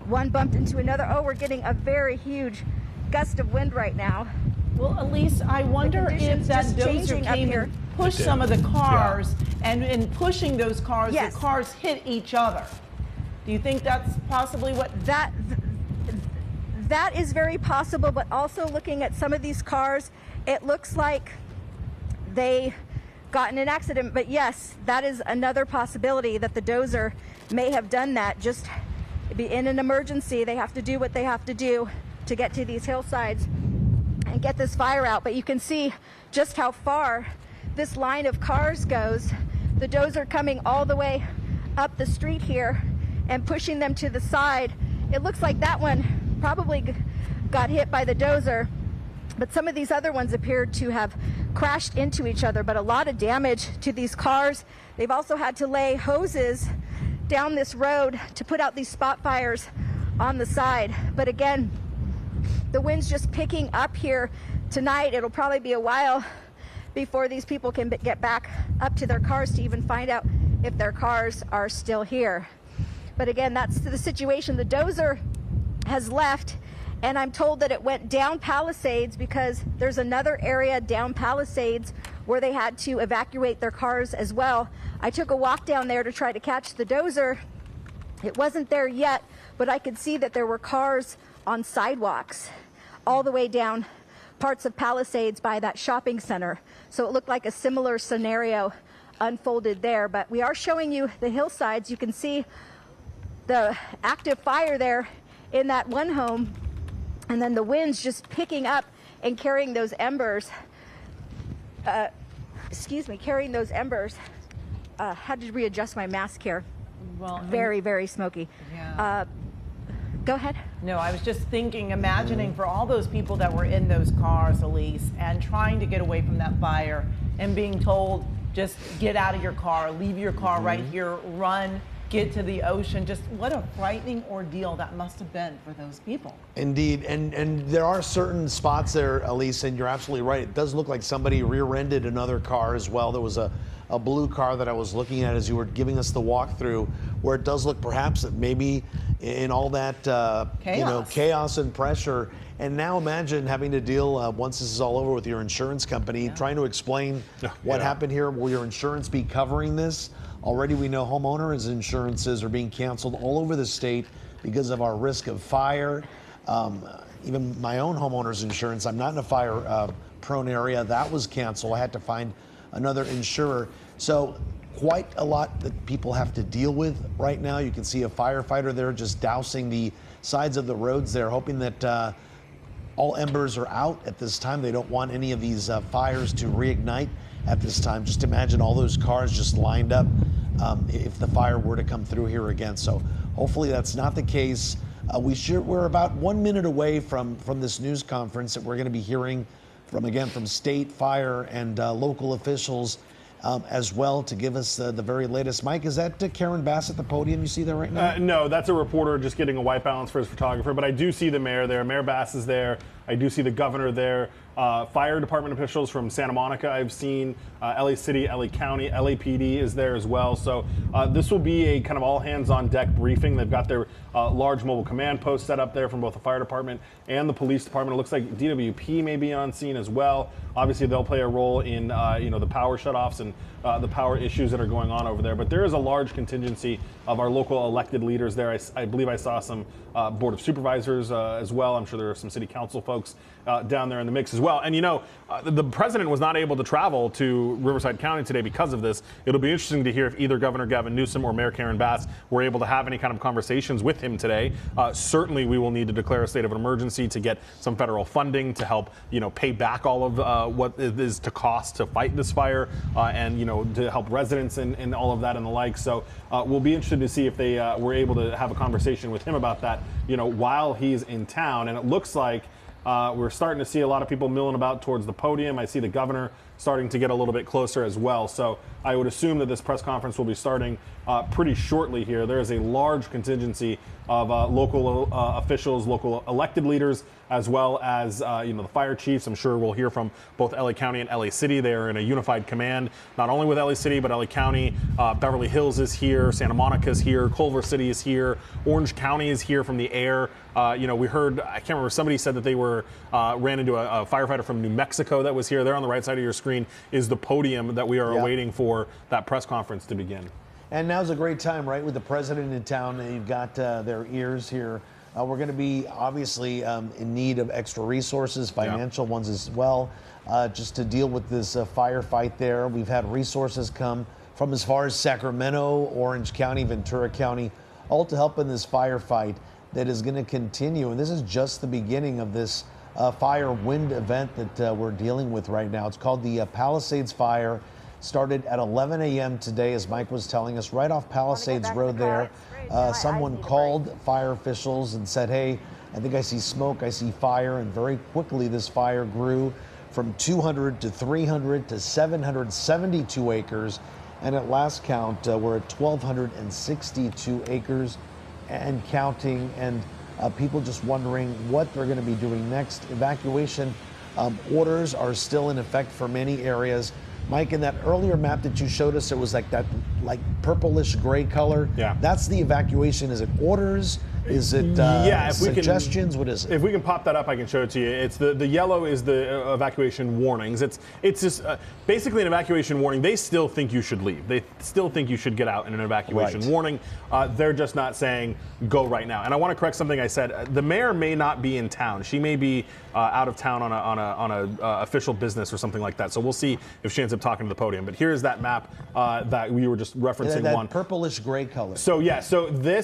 one bumped into another. Oh, we're getting a very huge gust of wind right now. Well, Elise, I wonder if that dozer came and pushed some of the cars, and in pushing those cars, the cars hit each other. Do you think that's possibly what? That is very possible, but also looking at some of these cars, it looks like they got in an accident. But yes, that is another possibility, that the dozer may have done that. Just be in an emergency, they have to do what they have to do to get to these hillsides and get this fire out. But you can see just how far this line of cars goes. The dozer coming all the way up the street here and pushing them to the side. It looks like that one probably got hit by the dozer, but some of these other ones appeared to have crashed into each other. But a lot of damage to these cars. They've also had to lay hoses down this road to put out these spot fires on the side. But again, the wind's just picking up here tonight. It'll probably be a while before these people can get back up to their cars to even find out if their cars are still here. But again, that's the situation. The dozer has left, and I'm told that it went down Palisades because there's another area down Palisades where they had to evacuate their cars as well. I took a walk down there to try to catch the dozer. It wasn't there yet, but I could see that there were cars on sidewalks all the way down parts of Palisades by that shopping center. So it looked like a similar scenario unfolded there. But we are showing you the hillsides. You can see the active fire there in that one home, and then the wind's just picking up and carrying those embers. Carrying those embers. Had to readjust my mask here. Well, very, very smoky. Yeah. Go ahead. No, I was just thinking, imagining for all those people that were in those cars, Elise, and trying to get away from that fire and being told, just get out of your car, leave your car right here, run, get to the ocean. Just what a frightening ordeal that must have been for those people. Indeed, and there are certain spots there, Elise, and you're absolutely right. It does look like somebody rear-ended another car as well. There was a blue car that I was looking at as you were giving us the walkthrough, where it does look perhaps that maybe in all that chaos and pressure. And now imagine having to deal, once this is all over, with your insurance company, trying to explain what happened here. Will your insurance be covering this? Already we know homeowners insurances are being canceled all over the state because of our risk of fire. Even my own homeowner's insurance, I'm not in a fire prone area, that was canceled. I had to find another insurer. So quite a lot that people have to deal with right now. You can see a firefighter there just dousing the sides of the roads there, hoping that all embers are out at this time. They don't want any of these fires to reignite at this time. Just imagine all those cars just lined up if the fire were to come through here again. So hopefully that's not the case. We're about 1 minute away from this news conference that we're going to be hearing from state fire and local officials as well, to give us the very latest. Mike, is that Karen Bass at the podium you see there right now? No, that's a reporter just getting a white balance for his photographer, but I do see the mayor there. Mayor Bass is there. I do see the governor there. Fire department officials from Santa Monica I've seen, LA City, LA County, LAPD is there as well. So this will be a kind of all hands on deck briefing. They've got their large mobile command post set up there from both the fire department and the police department. It looks like DWP may be on scene as well. Obviously they'll play a role in the power shutoffs and the power issues that are going on over there. But there is a large contingency of our local elected leaders there. I believe I saw some Board of Supervisors as well. I'm sure there are some city council folks down there in the mix as well. And the president was not able to travel to Riverside County today because of this. It'll be interesting to hear if either Governor Gavin Newsom or Mayor Karen Bass were able to have any kind of conversations with him today. Certainly we will need to declare a state of an emergency to get some federal funding to help pay back all of what it is to cost to fight this fire and to help residents and all of that and the like. So we'll be interested to see if they were able to have a conversation with him about that while he's in town. And it looks like we're starting to see a lot of people milling about towards the podium. I see the governor starting to get a little bit closer as well. So I would assume that this press conference will be starting pretty shortly here. There is a large contingency of local officials, local elected leaders, as well as the fire chiefs. I'm sure we'll hear from both LA County and LA City. They are in a unified command, not only with LA City, but LA County. Beverly Hills is here, Santa Monica is here, Culver City is here, Orange County is here from the air. We heard, I can't remember, somebody said that they ran into a firefighter from New Mexico that was here. There on the right side of your screen is the podium that we are awaiting for that press conference to begin. And now's a great time, right, with the president in town. You've got their ears here. We're going to be obviously in need of extra resources, financial ones as well, just to deal with this firefight there. We've had resources come from as far as Sacramento, Orange County, Ventura County, all to help in this firefight that is going to continue. And this is just the beginning of this fire wind event that we're dealing with right now. It's called the Palisades Fire. Started at 11 a.m. today, as Mike was telling us, right off Palisades Road there. Someone called fire officials and said, hey, I think I see smoke, I see fire. And very quickly, this fire grew from 200 to 300 to 772 acres. And at last count, we're at 1,262 acres and counting. And people just wondering what they're going to be doing next. Evacuation orders are still in effect for many areas. Mike, in that earlier map that you showed us, it was like that purplish gray color. Yeah. That's the evacuation. Is it orders? Is it suggestions? What is it? If we can pop that up, I can show it to you. It's the yellow is the evacuation warnings. It's just basically an evacuation warning. They still think you should leave. They still think you should get out in an evacuation warning. They're just not saying go right now. And I want to correct something I said. The mayor may not be in town. She may be out of town on a official business or something like that. So we'll see if she ends up talking to the podium. But here's that map that we were just referencing. That purplish gray color. So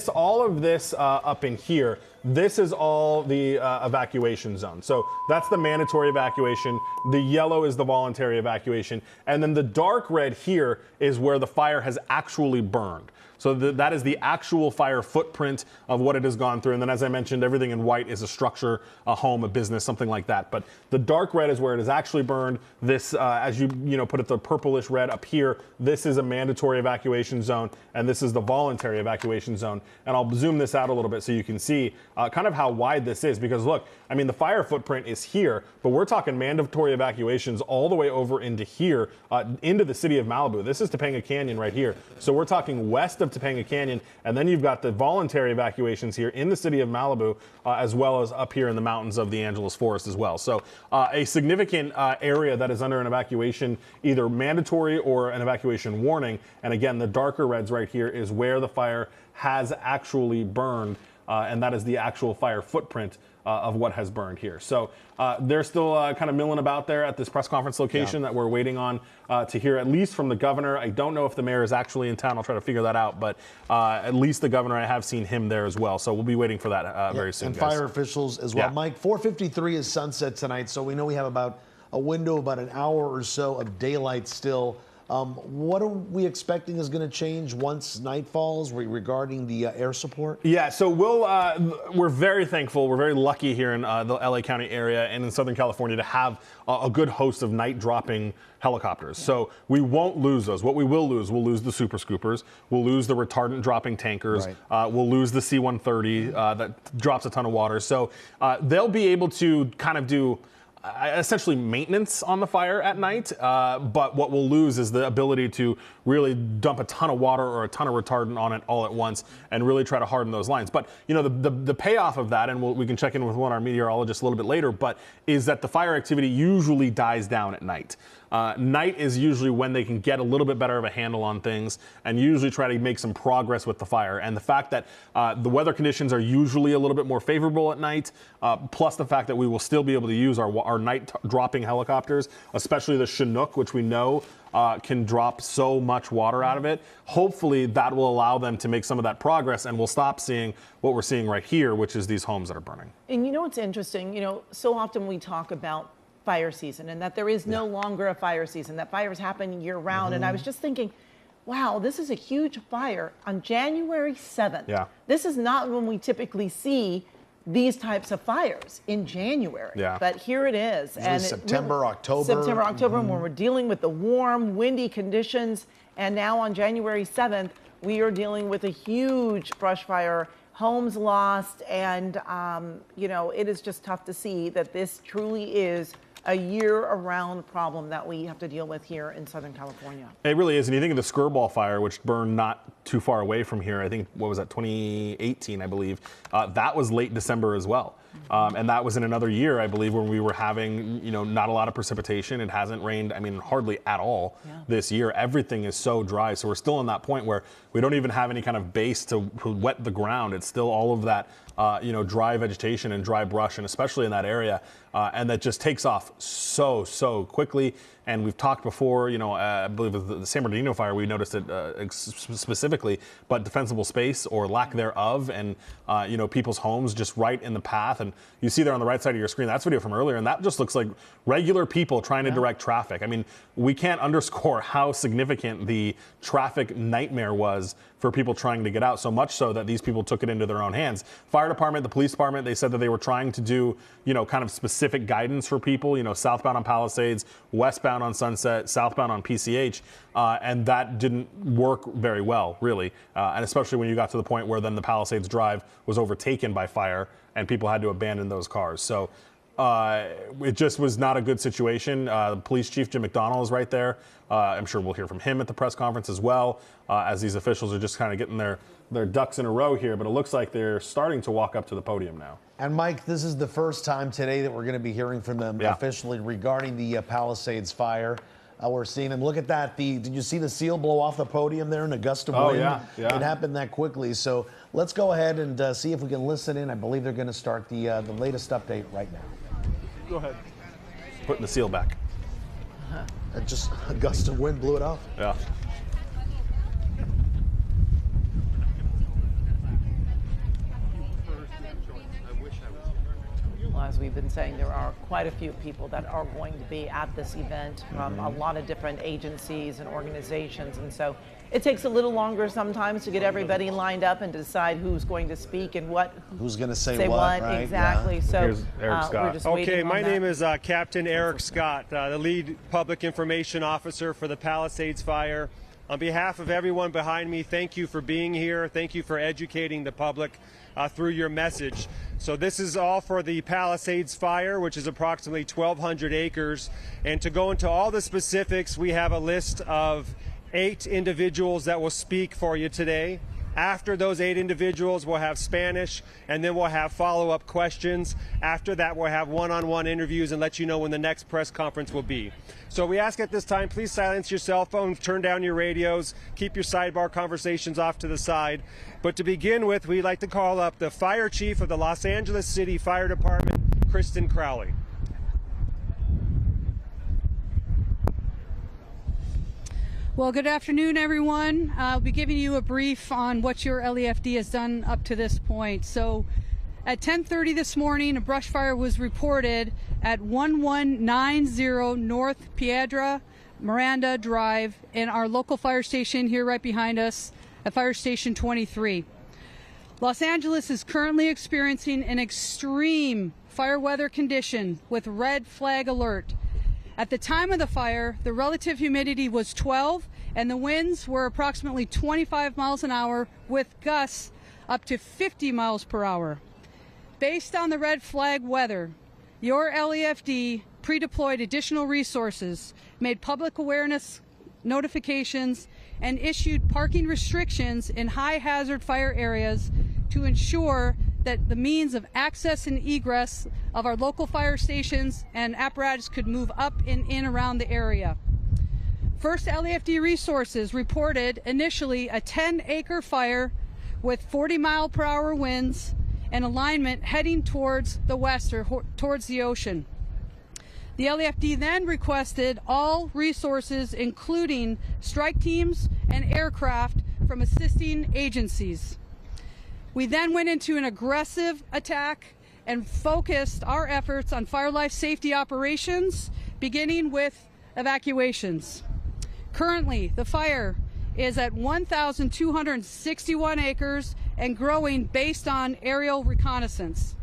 all of this up in here, this is all the evacuation zone. So that's the mandatory evacuation. The yellow is the voluntary evacuation. And then the dark red here is where the fire has actually burned. So that is the actual fire footprint of what it has gone through. And then, as I mentioned, everything in white is a structure, a home, a business, something like that. But the dark red is where it has actually burned. This, as you put it, the purplish red up here, this is a mandatory evacuation zone, and this is the voluntary evacuation zone. And I'll zoom this out a little bit so you can see kind of how wide this is. Because look, I mean, the fire footprint is here, but we're talking mandatory evacuations all the way over into here, into the city of Malibu. This is Topanga Canyon right here. So we're talking west of Topanga Canyon, and then you've got the voluntary evacuations here in the city of Malibu, as well as up here in the mountains of the Angeles Forest as well. So a significant area that is under an evacuation, either mandatory or an evacuation warning. And again, the darker reds right here is where the fire has actually burned, and that is the actual fire footprint of what has burned here. So they're still kind of milling about there at this press conference location that we're waiting on to hear at least from the governor. I don't know if the mayor is actually in town. I'll try to figure that out. But at least the governor, I have seen him there as well. So we'll be waiting for that very soon, and guys. fire officials as well. Yeah. Mike, 4:53 is sunset tonight. So we know we have about a window, about an hour or so of daylight still What are we expecting is going to change once night falls regarding the air support? Yeah, so we're very thankful. We're very lucky here in the LA County area and in Southern California to have a good host of night dropping helicopters. Yeah. So we won't lose those. What we will lose, we'll lose the Super Scoopers. We'll lose the retardant dropping tankers. Right. We'll lose the C-130 that drops a ton of water. So they'll be able to kind of do essentially maintenance on the fire at night, but what we'll lose is the ability to really dump a ton of water or a ton of retardant on it all at once and really try to harden those lines. But you know, the payoff of that, and we can check in with one of our meteorologists a little bit later, but is that the fire activity usually dies down at night. Night is usually when they can get a little bit better of a handle on things and usually try to make some progress with the fire. And the fact that the weather conditions are usually a little bit more favorable at night, plus the fact that we will still be able to use our night dropping helicopters, especially the Chinook, which we know can drop so much water out of it. Hopefully that will allow them to make some of that progress, and we'll stop seeing what we're seeing right here, which is these homes that are burning. And you know what's interesting? You know, so often we talk about fire season and that there is no longer a fire season, that fires happen year round. And I was just thinking, wow, this is a huge fire on January 7th. Yeah. This is not when we typically see these types of fires in January. Yeah. But here it is. And September, October. September, October, when we're dealing with the warm, windy conditions. And now on January 7th, we are dealing with a huge brush fire, homes lost. And, you know, it is just tough to see that this truly is a year-around problem that we have to deal with here in Southern California. It really is. And you think of the Skirball fire, which burned not too far away from here. I think, what was that, 2018, I believe. That was late December as well. And that was in another year, I believe, when we were having, you know, not a lot of precipitation. It hasn't rained, I mean, hardly at all this year. Everything is so dry. So we're still in that point where we don't even have any kind of base to wet the ground. It's still all of that, you know, dry vegetation and dry brush, and especially in that area. And that just takes off so quickly. And we've talked before, you know, I believe with the San Bernardino fire, we noticed it specifically, but defensible space or lack thereof, and, you know, people's homes just right in the path. And you see there on the right side of your screen, that's video from earlier, and that just looks like regular people trying to direct traffic. I mean, we can't underscore how significant the traffic nightmare was for people trying to get out, so much so that these people took it into their own hands. Fire department, the police department, they said that they were trying to do, you know, kind of specific guidance for people, you know, southbound on Palisades, westbound on Sunset, southbound on PCH, and that didn't work very well, really, and especially when you got to the point where then the Palisades Drive was overtaken by fire and people had to abandon those cars. So it just was not a good situation. The police chief, Jim McDonnell, is right there. I'm sure we'll hear from him at the press conference as well, as these officials are just kind of getting their ducks in a row here, but it looks like they're starting to walk up to the podium now. And Mike, this is the first time today that we're going to be hearing from them officially regarding the Palisades fire. We're seeing them. Look at that. Did you see the seal blow off the podium there in a gust of wind? Yeah. It happened that quickly. So let's go ahead and see if we can listen in. I believe they're going to start the latest update right now. Go ahead. Putting the seal back. Just a gust of wind blew it off. Yeah. Well, as we've been saying, there are quite a few people that are going to be at this event from a lot of different agencies and organizations. And so it takes a little longer sometimes to get everybody lined up and to decide who's going to speak and who's going to say what, right? Exactly. Yeah. So here's Eric Scott. We're just okay, my name is Captain Eric Scott, the lead public information officer for the Palisades Fire. On behalf of everyone behind me, thank you for being here. Thank you for educating the public through your message. So this is all for the Palisades Fire, which is approximately 1,200 acres. And to go into all the specifics, we have a list of 8 individuals that will speak for you today. After those 8 individuals, we'll have Spanish, and then we'll have follow-up questions. After that, we'll have one-on-one interviews and let you know when the next press conference will be. So we ask at this time, please silence your cell phones, turn down your radios, keep your sidebar conversations off to the side. But to begin with, we'd like to call up the fire chief of the Los Angeles City Fire Department, Kristen Crowley. Well, good afternoon, everyone. I'll be giving you a brief on what your LEFD has done up to this point. So at 10:30 this morning, a brush fire was reported at 1190 North Piedra Miranda Drive, and our local fire station here right behind us at Fire Station 23. Los Angeles is currently experiencing an extreme fire weather condition with red flag alert. At the time of the fire, the relative humidity was 12 and the winds were approximately 25 miles an hour with gusts up to 50 miles per hour. Based on the red flag weather, your LEFD pre-deployed additional resources, made public awareness notifications, and issued parking restrictions in high hazard fire areas to ensure that the means of access and egress of our local fire stations and apparatus could move up and in around the area. First LEFD resources reported initially a 10-acre fire with 40-mile-per-hour winds and alignment heading towards the west or towards the ocean. The LEFD then requested all resources, including strike teams and aircraft from assisting agencies. We then went into an aggressive attack and focused our efforts on fire life safety operations, beginning with evacuations. Currently, the fire is at 1,261 acres and growing based on aerial reconnaissance.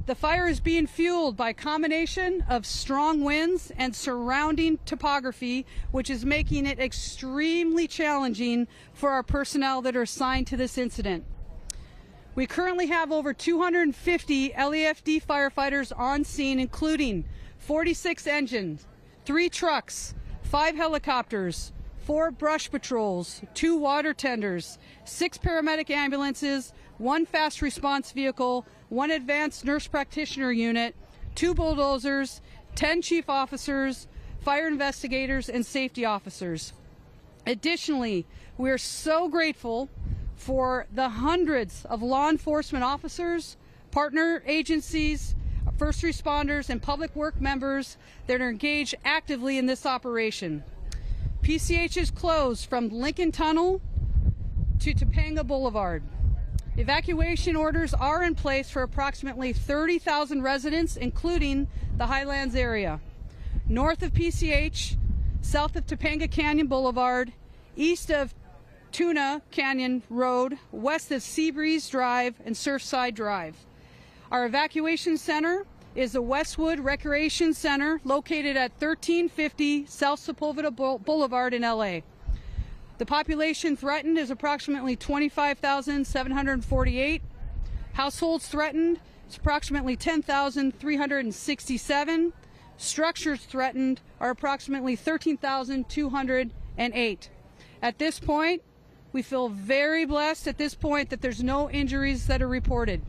The fire is being fueled by a combination of strong winds and surrounding topography, which is making it extremely challenging for our personnel that are assigned to this incident. We currently have over 250 LEFD firefighters on scene, including 46 engines, 3 trucks, 5 helicopters, 4 brush patrols, 2 water tenders, 6 paramedic ambulances, 1 fast response vehicle, 1 advanced nurse practitioner unit, 2 bulldozers, 10 chief officers, fire investigators, and safety officers. Additionally, we are so grateful for the hundreds of law enforcement officers, partner agencies, first responders, and public work members that are engaged actively in this operation. PCH is closed from Lincoln Tunnel to Topanga Boulevard. Evacuation orders are in place for approximately 30,000 residents, including the Highlands area. North of PCH, south of Topanga Canyon Boulevard, east of Tuna Canyon Road, west of Seabreeze Drive and Surfside Drive. Our evacuation center is the Westwood Recreation Center, located at 1350 South Sepulveda Boulevard in LA. The population threatened is approximately 25,748. Households threatened is approximately 10,367. Structures threatened are approximately 13,208. At this point, we feel very blessed at this point that there's no injuries that are reported.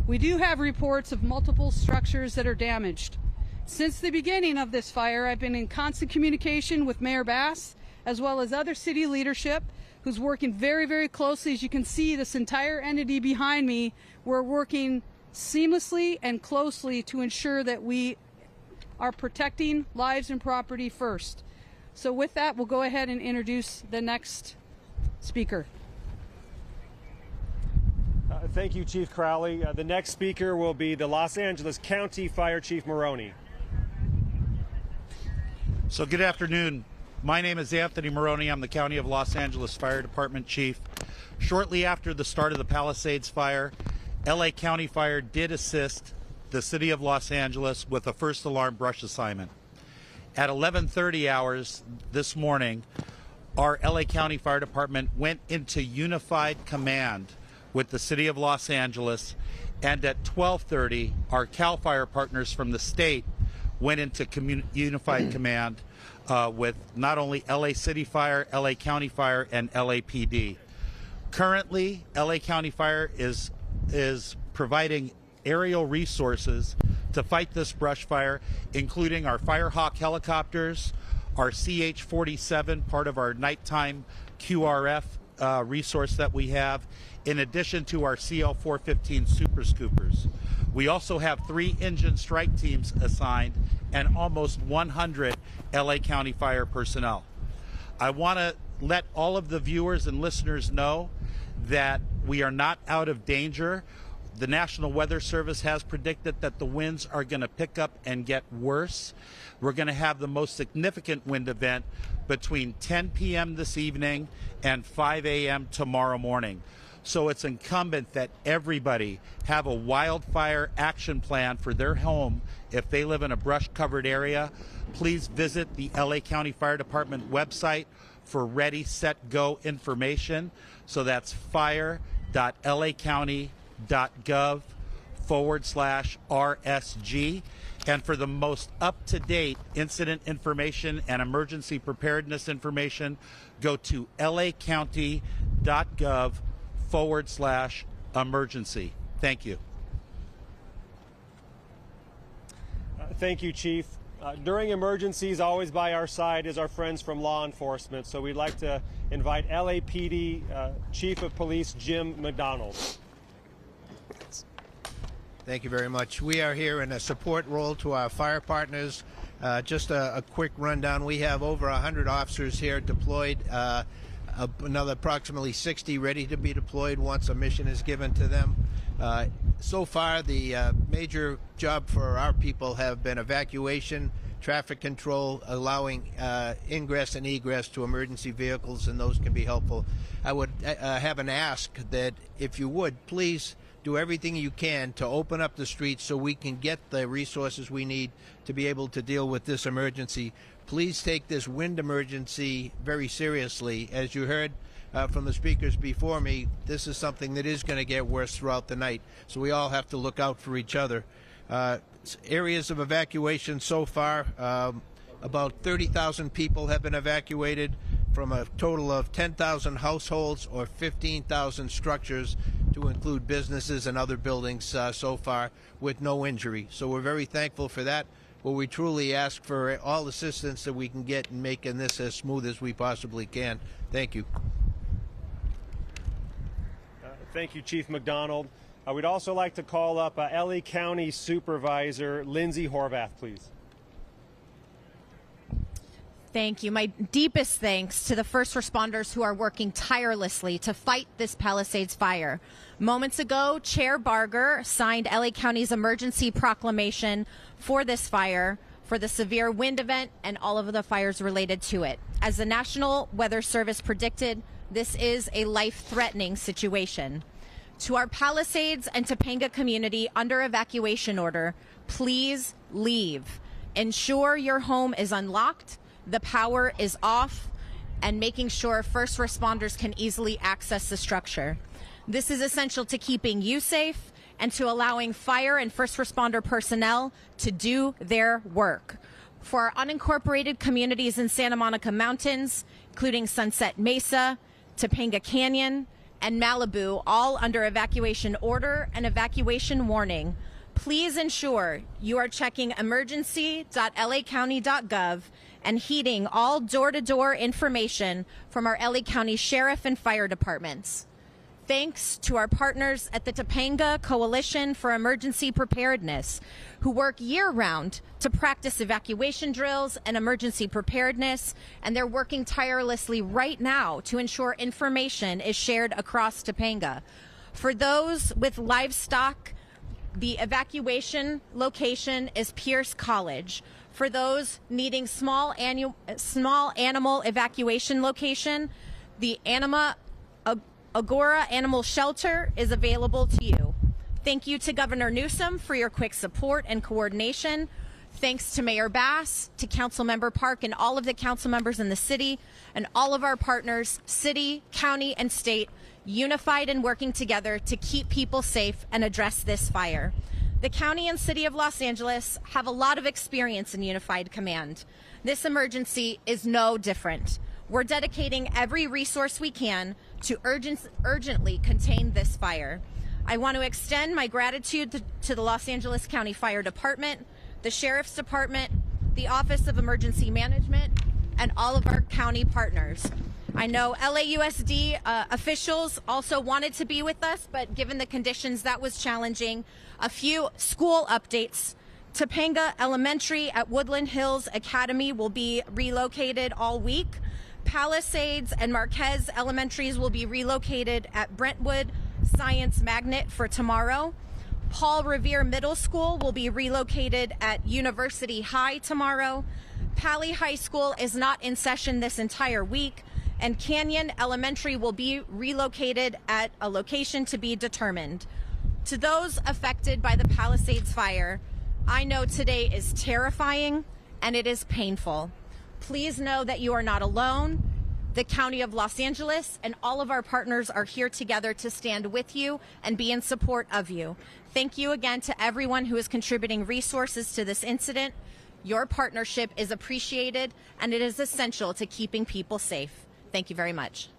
We do have reports of multiple structures that are damaged. Since the beginning of this fire, I've been in constant communication with Mayor Bass, as well as other city leadership, who's working very, very closely. As you can see, this entire entity behind me, we're working seamlessly and closely to ensure that we are protecting lives and property first. So with that, we'll go ahead and introduce the next speaker. Thank you, Chief Crowley. The next speaker will be the Los Angeles County Fire Chief Maroney. So good afternoon. My name is Anthony Maroney. I'm the County of Los Angeles Fire Department Chief. Shortly after the start of the Palisades fire, LA County Fire did assist the City of Los Angeles with a first alarm brush assignment. At 11:30 hours this morning, our LA County Fire Department went into unified command with the City of Los Angeles, and at 12:30, our CAL FIRE partners from the state went into unified command with not only LA City Fire, LA County Fire, and LAPD. Currently, LA County Fire is providing aerial resources to fight this brush fire, including our Firehawk helicopters, our CH-47, part of our nighttime QRF resource that we have, in addition to our CL-415 Super Scoopers. We also have 3 engine strike teams assigned and almost 100 LA County Fire personnel. I want to let all of the viewers and listeners know that we are not out of danger. The National Weather Service has predicted that the winds are going to pick up and get worse. We're going to have the most significant wind event between 10 p.m. this evening and 5 a.m. tomorrow morning. So it's incumbent that everybody have a wildfire action plan for their home if they live in a brush-covered area. Please visit the LA County Fire Department website for Ready, Set, Go information. So that's fire.lacounty.gov/RSG. And for the most up-to-date incident information and emergency preparedness information, go to lacounty.gov/emergency. Thank you. Thank you, Chief. During emergencies, always by our side is our friends from law enforcement. So we'd like to invite LAPD Chief of Police Jim McDonald. Thank you very much. We are here in a support role to our fire partners. Just a quick rundown. We have over 100 officers here deployed, another approximately 60 ready to be deployed once a mission is given to them. So far, the major job for our people have been evacuation, traffic control, allowing ingress and egress to emergency vehicles, and those can be helpful. I would have an ask that if you would, please do everything you can to open up the streets so we can get the resources we need to be able to deal with this emergency. Please take this wind emergency very seriously. As you heard from the speakers before me, this is something that is going to get worse throughout the night, so we all have to look out for each other. Areas of evacuation so far, about 30,000 people have been evacuated from a total of 10,000 households or 15,000 structures, to include businesses and other buildings so far, with no injury. So we're very thankful for that. But we truly ask for all assistance that we can get in making this as smooth as we possibly can. Thank you. Thank you, Chief McDonald. We'd also like to call up LA County Supervisor Lindsay Horvath, please. Thank you. My deepest thanks to the first responders who are working tirelessly to fight this Palisades fire. Moments ago, Chair Barger signed LA County's emergency proclamation for this fire, for the severe wind event and all of the fires related to it. As the National Weather Service predicted, this is a life-threatening situation. To our Palisades and Topanga community under evacuation order, please leave. Ensure your home is unlocked, the power is off, and making sure first responders can easily access the structure. This is essential to keeping you safe and to allowing fire and first responder personnel to do their work. For our unincorporated communities in Santa Monica Mountains, including Sunset Mesa, Topanga Canyon, and Malibu, all under evacuation order and evacuation warning, please ensure you are checking emergency.lacounty.gov and heeding all door-to-door information from our LA County Sheriff and Fire Departments. Thanks to our partners at the Topanga Coalition for Emergency Preparedness, who work year-round to practice evacuation drills and emergency preparedness, and they're working tirelessly right now to ensure information is shared across Topanga. For those with livestock, the evacuation location is Pierce College. For those needing small animal evacuation location, the Agora Animal Shelter is available to you. Thank you to Governor Newsom for your quick support and coordination. Thanks to Mayor Bass, to Councilmember Park, and all of the council members in the city, and all of our partners, city, county, and state, unified and working together to keep people safe and address this fire. The county and city of Los Angeles have a lot of experience in unified command. This emergency is no different. We're dedicating every resource we can to urgently contain this fire. I want to extend my gratitude to the Los Angeles County Fire Department, the Sheriff's Department, the Office of Emergency Management, and all of our county partners. I know LAUSD officials also wanted to be with us, but given the conditions, that was challenging. A few school updates. Topanga Elementary at Woodland Hills Academy will be relocated all week. Palisades and Marquez Elementaries will be relocated at Brentwood, science magnet for tomorrow. Paul Revere Middle School will be relocated at University High tomorrow. Pali High School is not in session this entire week, and Canyon Elementary will be relocated at a location to be determined. To those affected by the Palisades fire, I know today is terrifying and it is painful. Please know that you are not alone. The County of Los Angeles and all of our partners are here together to stand with you and be in support of you. Thank you again to everyone who is contributing resources to this incident. Your partnership is appreciated and it is essential to keeping people safe. Thank you very much.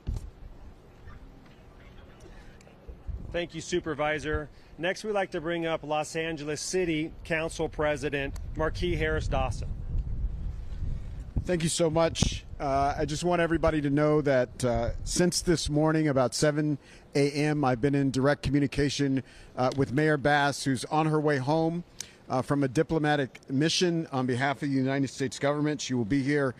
Thank you, Supervisor. Next, we'd like to bring up Los Angeles City Council President Marquis Harris-Dawson. Thank you so much. I just want everybody to know that since this morning, about 7 a.m., I've been in direct communication with Mayor Bass, who's on her way home from a diplomatic mission on behalf of the United States government. She will be here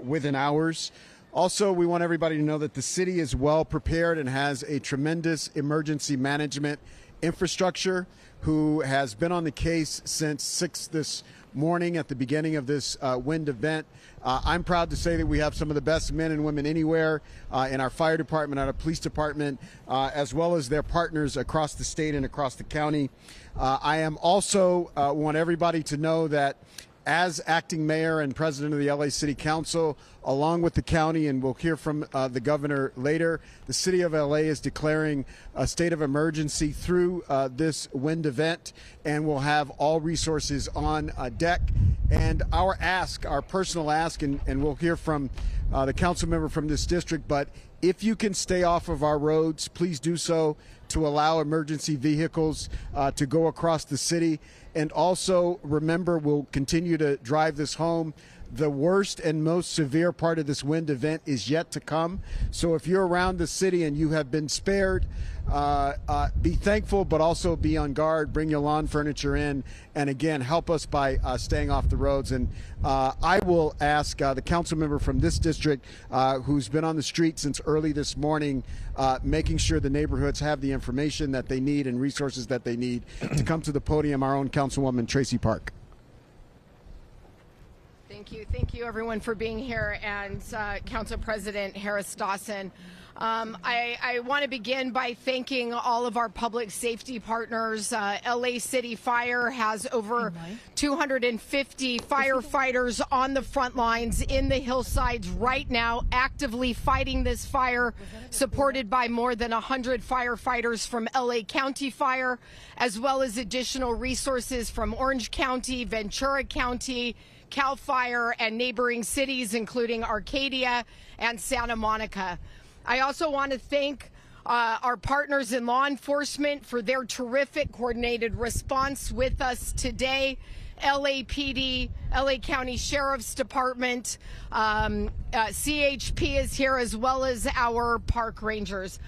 within hours. Also, we want everybody to know that the city is well prepared and has a tremendous emergency management infrastructure who has been on the case since 6 this morning at the beginning of this wind event. I'm proud to say that we have some of the best men and women anywhere in our fire department, our police department, as well as their partners across the state and across the county. I am also want everybody to know that as acting mayor and president of the LA City Council, along with the county, and we'll hear from the governor later, the city of LA is declaring a state of emergency through this wind event, and we'll have all resources on deck. And our ask, our personal ask, and we'll hear from the council member from this district, but if you can stay off of our roads, please do so to allow emergency vehicles to go across the city. And also, remember, we'll continue to drive this home. The worst and most severe part of this wind event is yet to come. So if you're around the city and you have been spared, be thankful, but also be on guard. Bring your lawn furniture in. And again, help us by staying off the roads. And I will ask the council member from this district who's been on the street since early this morning, making sure the neighborhoods have the information that they need and resources that they need to come to the podium, our own Councilwoman Tracy Park. Thank you everyone for being here, and Council President Harris-Dawson. I want to begin by thanking all of our public safety partners. LA City Fire has over 250 firefighters on the front lines in the hillsides right now, actively fighting this fire, supported by more than 100 firefighters from LA County Fire, as well as additional resources from Orange County, Ventura County, CAL FIRE, and neighboring cities, including Arcadia and Santa Monica. I also want to thank our partners in law enforcement for their terrific coordinated response with us today. LAPD, LA County Sheriff's Department, CHP is here, as well as our park rangers.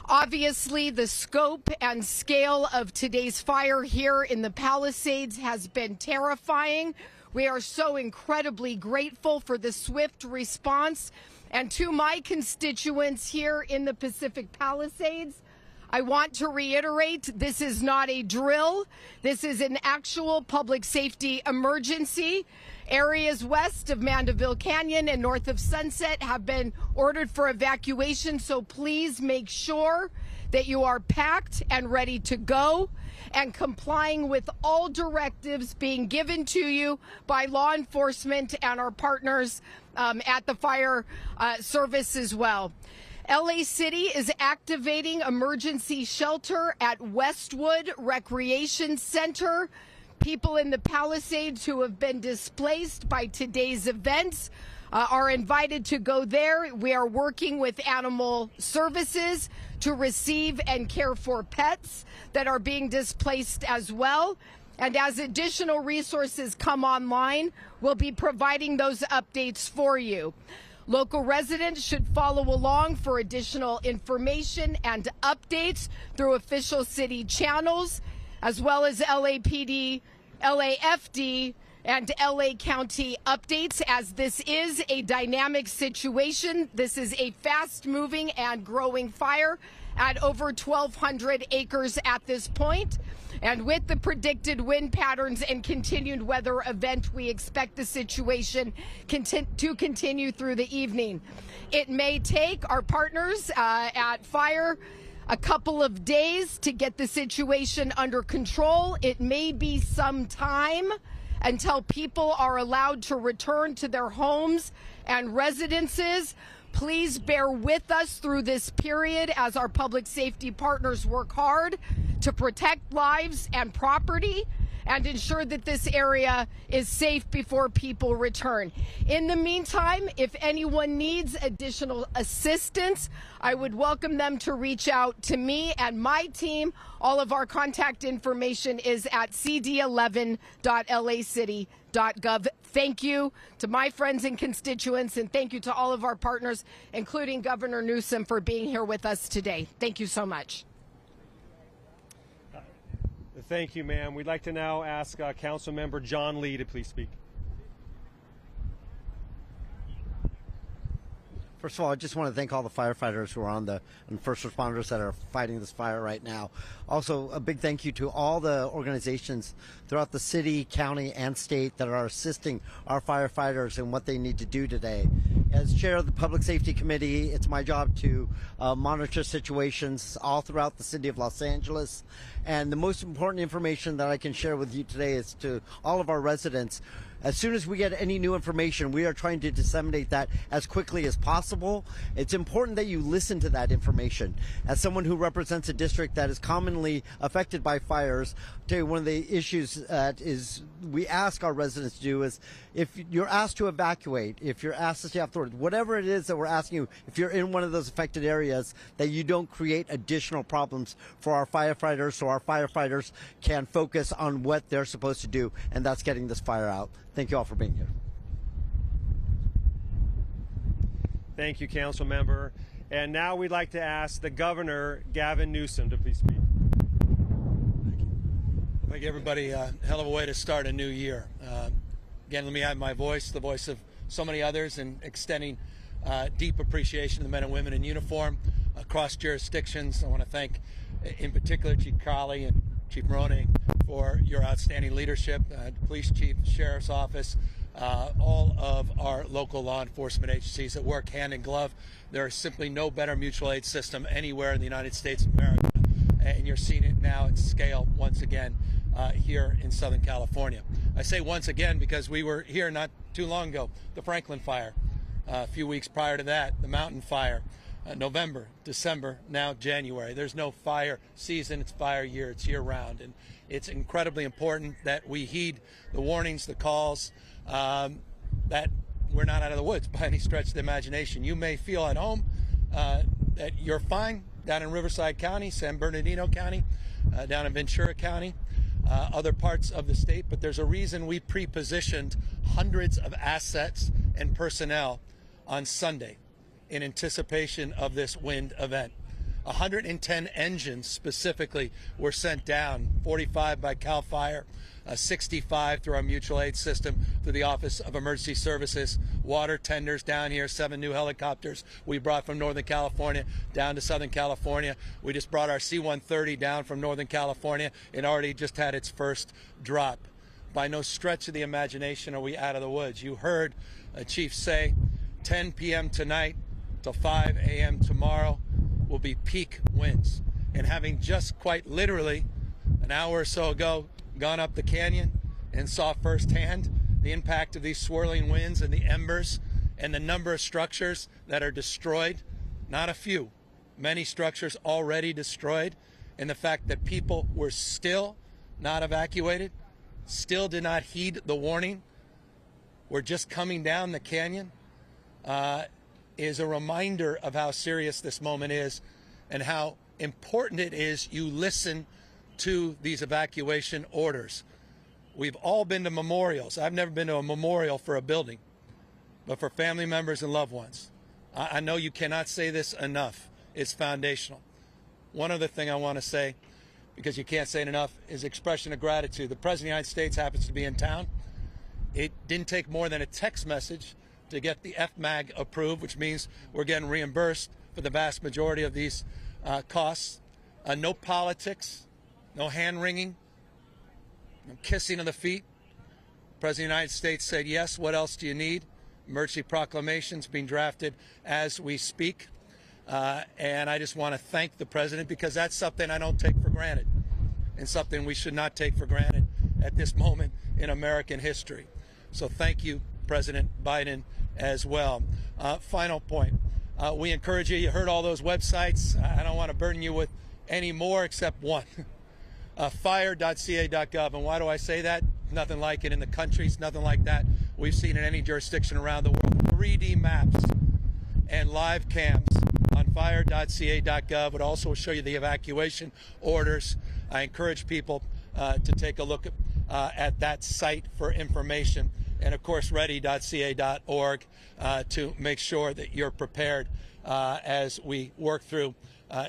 Obviously, the scope and scale of today's fire here in the Palisades has been terrifying. We are so incredibly grateful for the swift response. And to my constituents here in the Pacific Palisades, I want to reiterate, this is not a drill. This is an actual public safety emergency. Areas west of Mandeville Canyon and north of Sunset have been ordered for evacuation, so please make sure that you are packed and ready to go and complying with all directives being given to you by law enforcement and our partners at the fire service as well. LA City is activating emergency shelter at Westwood Recreation Center. People in the Palisades who have been displaced by today's events are invited to go there. We are working with animal services to receive and care for pets that are being displaced as well. And as additional resources come online, we'll be providing those updates for you. Local residents should follow along for additional information and updates through official city channels, as well as LAPD, LAFD, and LA County updates, as this is a dynamic situation. This is a fast-moving and growing fire, at over 1,200 acres at this point. And with the predicted wind patterns and continued weather event, we expect the situation to continue through the evening. It may take our partners at Fire a couple of days to get the situation under control. It may be some time until people are allowed to return to their homes and residences. Please bear with us through this period as our public safety partners work hard to protect lives and property and ensure that this area is safe before people return. In the meantime, if anyone needs additional assistance, I would welcome them to reach out to me and my team. All of our contact information is at cd11.lacity.gov. Thank you to my friends and constituents, and thank you to all of our partners, including Governor Newsom, for being here with us today. Thank you so much. Thank you, ma'am. We'd like to now ask Council Member John Lee to please speak. First of all, I just want to thank all the firefighters who are on and first responders that are fighting this fire right now. Also, a big thank you to all the organizations throughout the city, county, and state that are assisting our firefighters in what they need to do today. As chair of the Public Safety Committee, it's my job to monitor situations all throughout the city of Los Angeles. And the most important information that I can share with you today is to all of our residents. As soon as we get any new information, we are trying to disseminate that as quickly as possible. It's important that you listen to that information. As someone who represents a district that is commonly affected by fires, I'll tell you one of the issues that we ask our residents to do is, if you're asked to evacuate, if you're asked to stay off the road, whatever it is that we're asking you, if you're in one of those affected areas, that you don't create additional problems for our firefighters, so our firefighters can focus on what they're supposed to do, and that's getting this fire out. Thank you all for being here. Thank you, Council Member. And now we'd like to ask the Governor, Gavin Newsom, to please speak. Thank you, everybody. Hell of a way to start a new year. Again, let me add my voice, the voice of so many others, in extending deep appreciation to the men and women in uniform across jurisdictions. I want to thank, in particular, Chief Crowley and Chief Maroney for your outstanding leadership, Police Chief, Sheriff's Office, all of our local law enforcement agencies that work hand in glove. There is simply no better mutual aid system anywhere in the United States of America, and you're seeing it now at scale once again here in Southern California. I say once again because we were here not too long ago, the Franklin fire, a few weeks prior to that, the Mountain fire, November, December, now January. There's no fire season, it's fire year, it's year round. And it's incredibly important that we heed the warnings, the calls, that we're not out of the woods by any stretch of the imagination. You may feel at home that you're fine down in Riverside County, San Bernardino County, down in Ventura County, other parts of the state, but there's a reason we pre-positioned hundreds of assets and personnel on Sunday in anticipation of this wind event. 110 engines specifically were sent down, 45 by CAL FIRE, 65 through our mutual aid system, through the Office of Emergency Services, water tenders down here, 7 new helicopters we brought from Northern California down to Southern California. We just brought our C-130 down from Northern California and already just had its first drop. By no stretch of the imagination are we out of the woods. You heard Chief say 10 p.m. tonight till 5 a.m. tomorrow will be peak winds. And having just quite literally an hour or so ago gone up the canyon and saw firsthand the impact of these swirling winds and the embers and the number of structures that are destroyed, not a few, many structures already destroyed, and the fact that people were still not evacuated, still did not heed the warning, were just coming down the canyon, is a reminder of how serious this moment is and how important it is you listen to these evacuation orders. We've all been to memorials. I've never been to a memorial for a building, but for family members and loved ones. I know you cannot say this enough. It's foundational. One other thing I want to say, because you can't say it enough, is expression of gratitude. The President of the United States happens to be in town. It didn't take more than a text message to get the FMAG approved, which means we're getting reimbursed for the vast majority of these costs, no politics, no hand-wringing, no kissing of the feet. The President of the United States said, yes, what else do you need? Emergency proclamations being drafted as we speak. And I just want to thank the President, because that's something I don't take for granted, and something we should not take for granted at this moment in American history. So thank you, President Biden, as well. Final point. We encourage you. You heard all those websites. I don't want to burden you with any more except one. Fire.ca.gov. And why do I say that? Nothing like it in the countries, nothing like that we've seen in any jurisdiction around the world. 3D maps and live cams on fire.ca.gov would also show you the evacuation orders. I encourage people to take a look at that site for information. And of course, ready.ca.org to make sure that you're prepared as we work through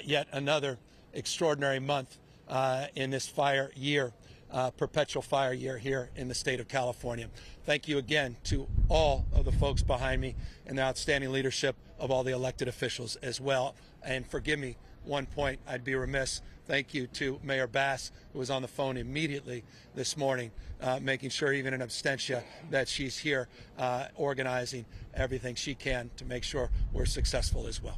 yet another extraordinary month in this fire year, perpetual fire year here in the state of California. Thank you again to all of the folks behind me and the outstanding leadership of all the elected officials as well. And forgive me, one point I'd be remiss. Thank you to Mayor Bass, who was on the phone immediately this morning, making sure even in absentia that she's here organizing everything she can to make sure we're successful as well.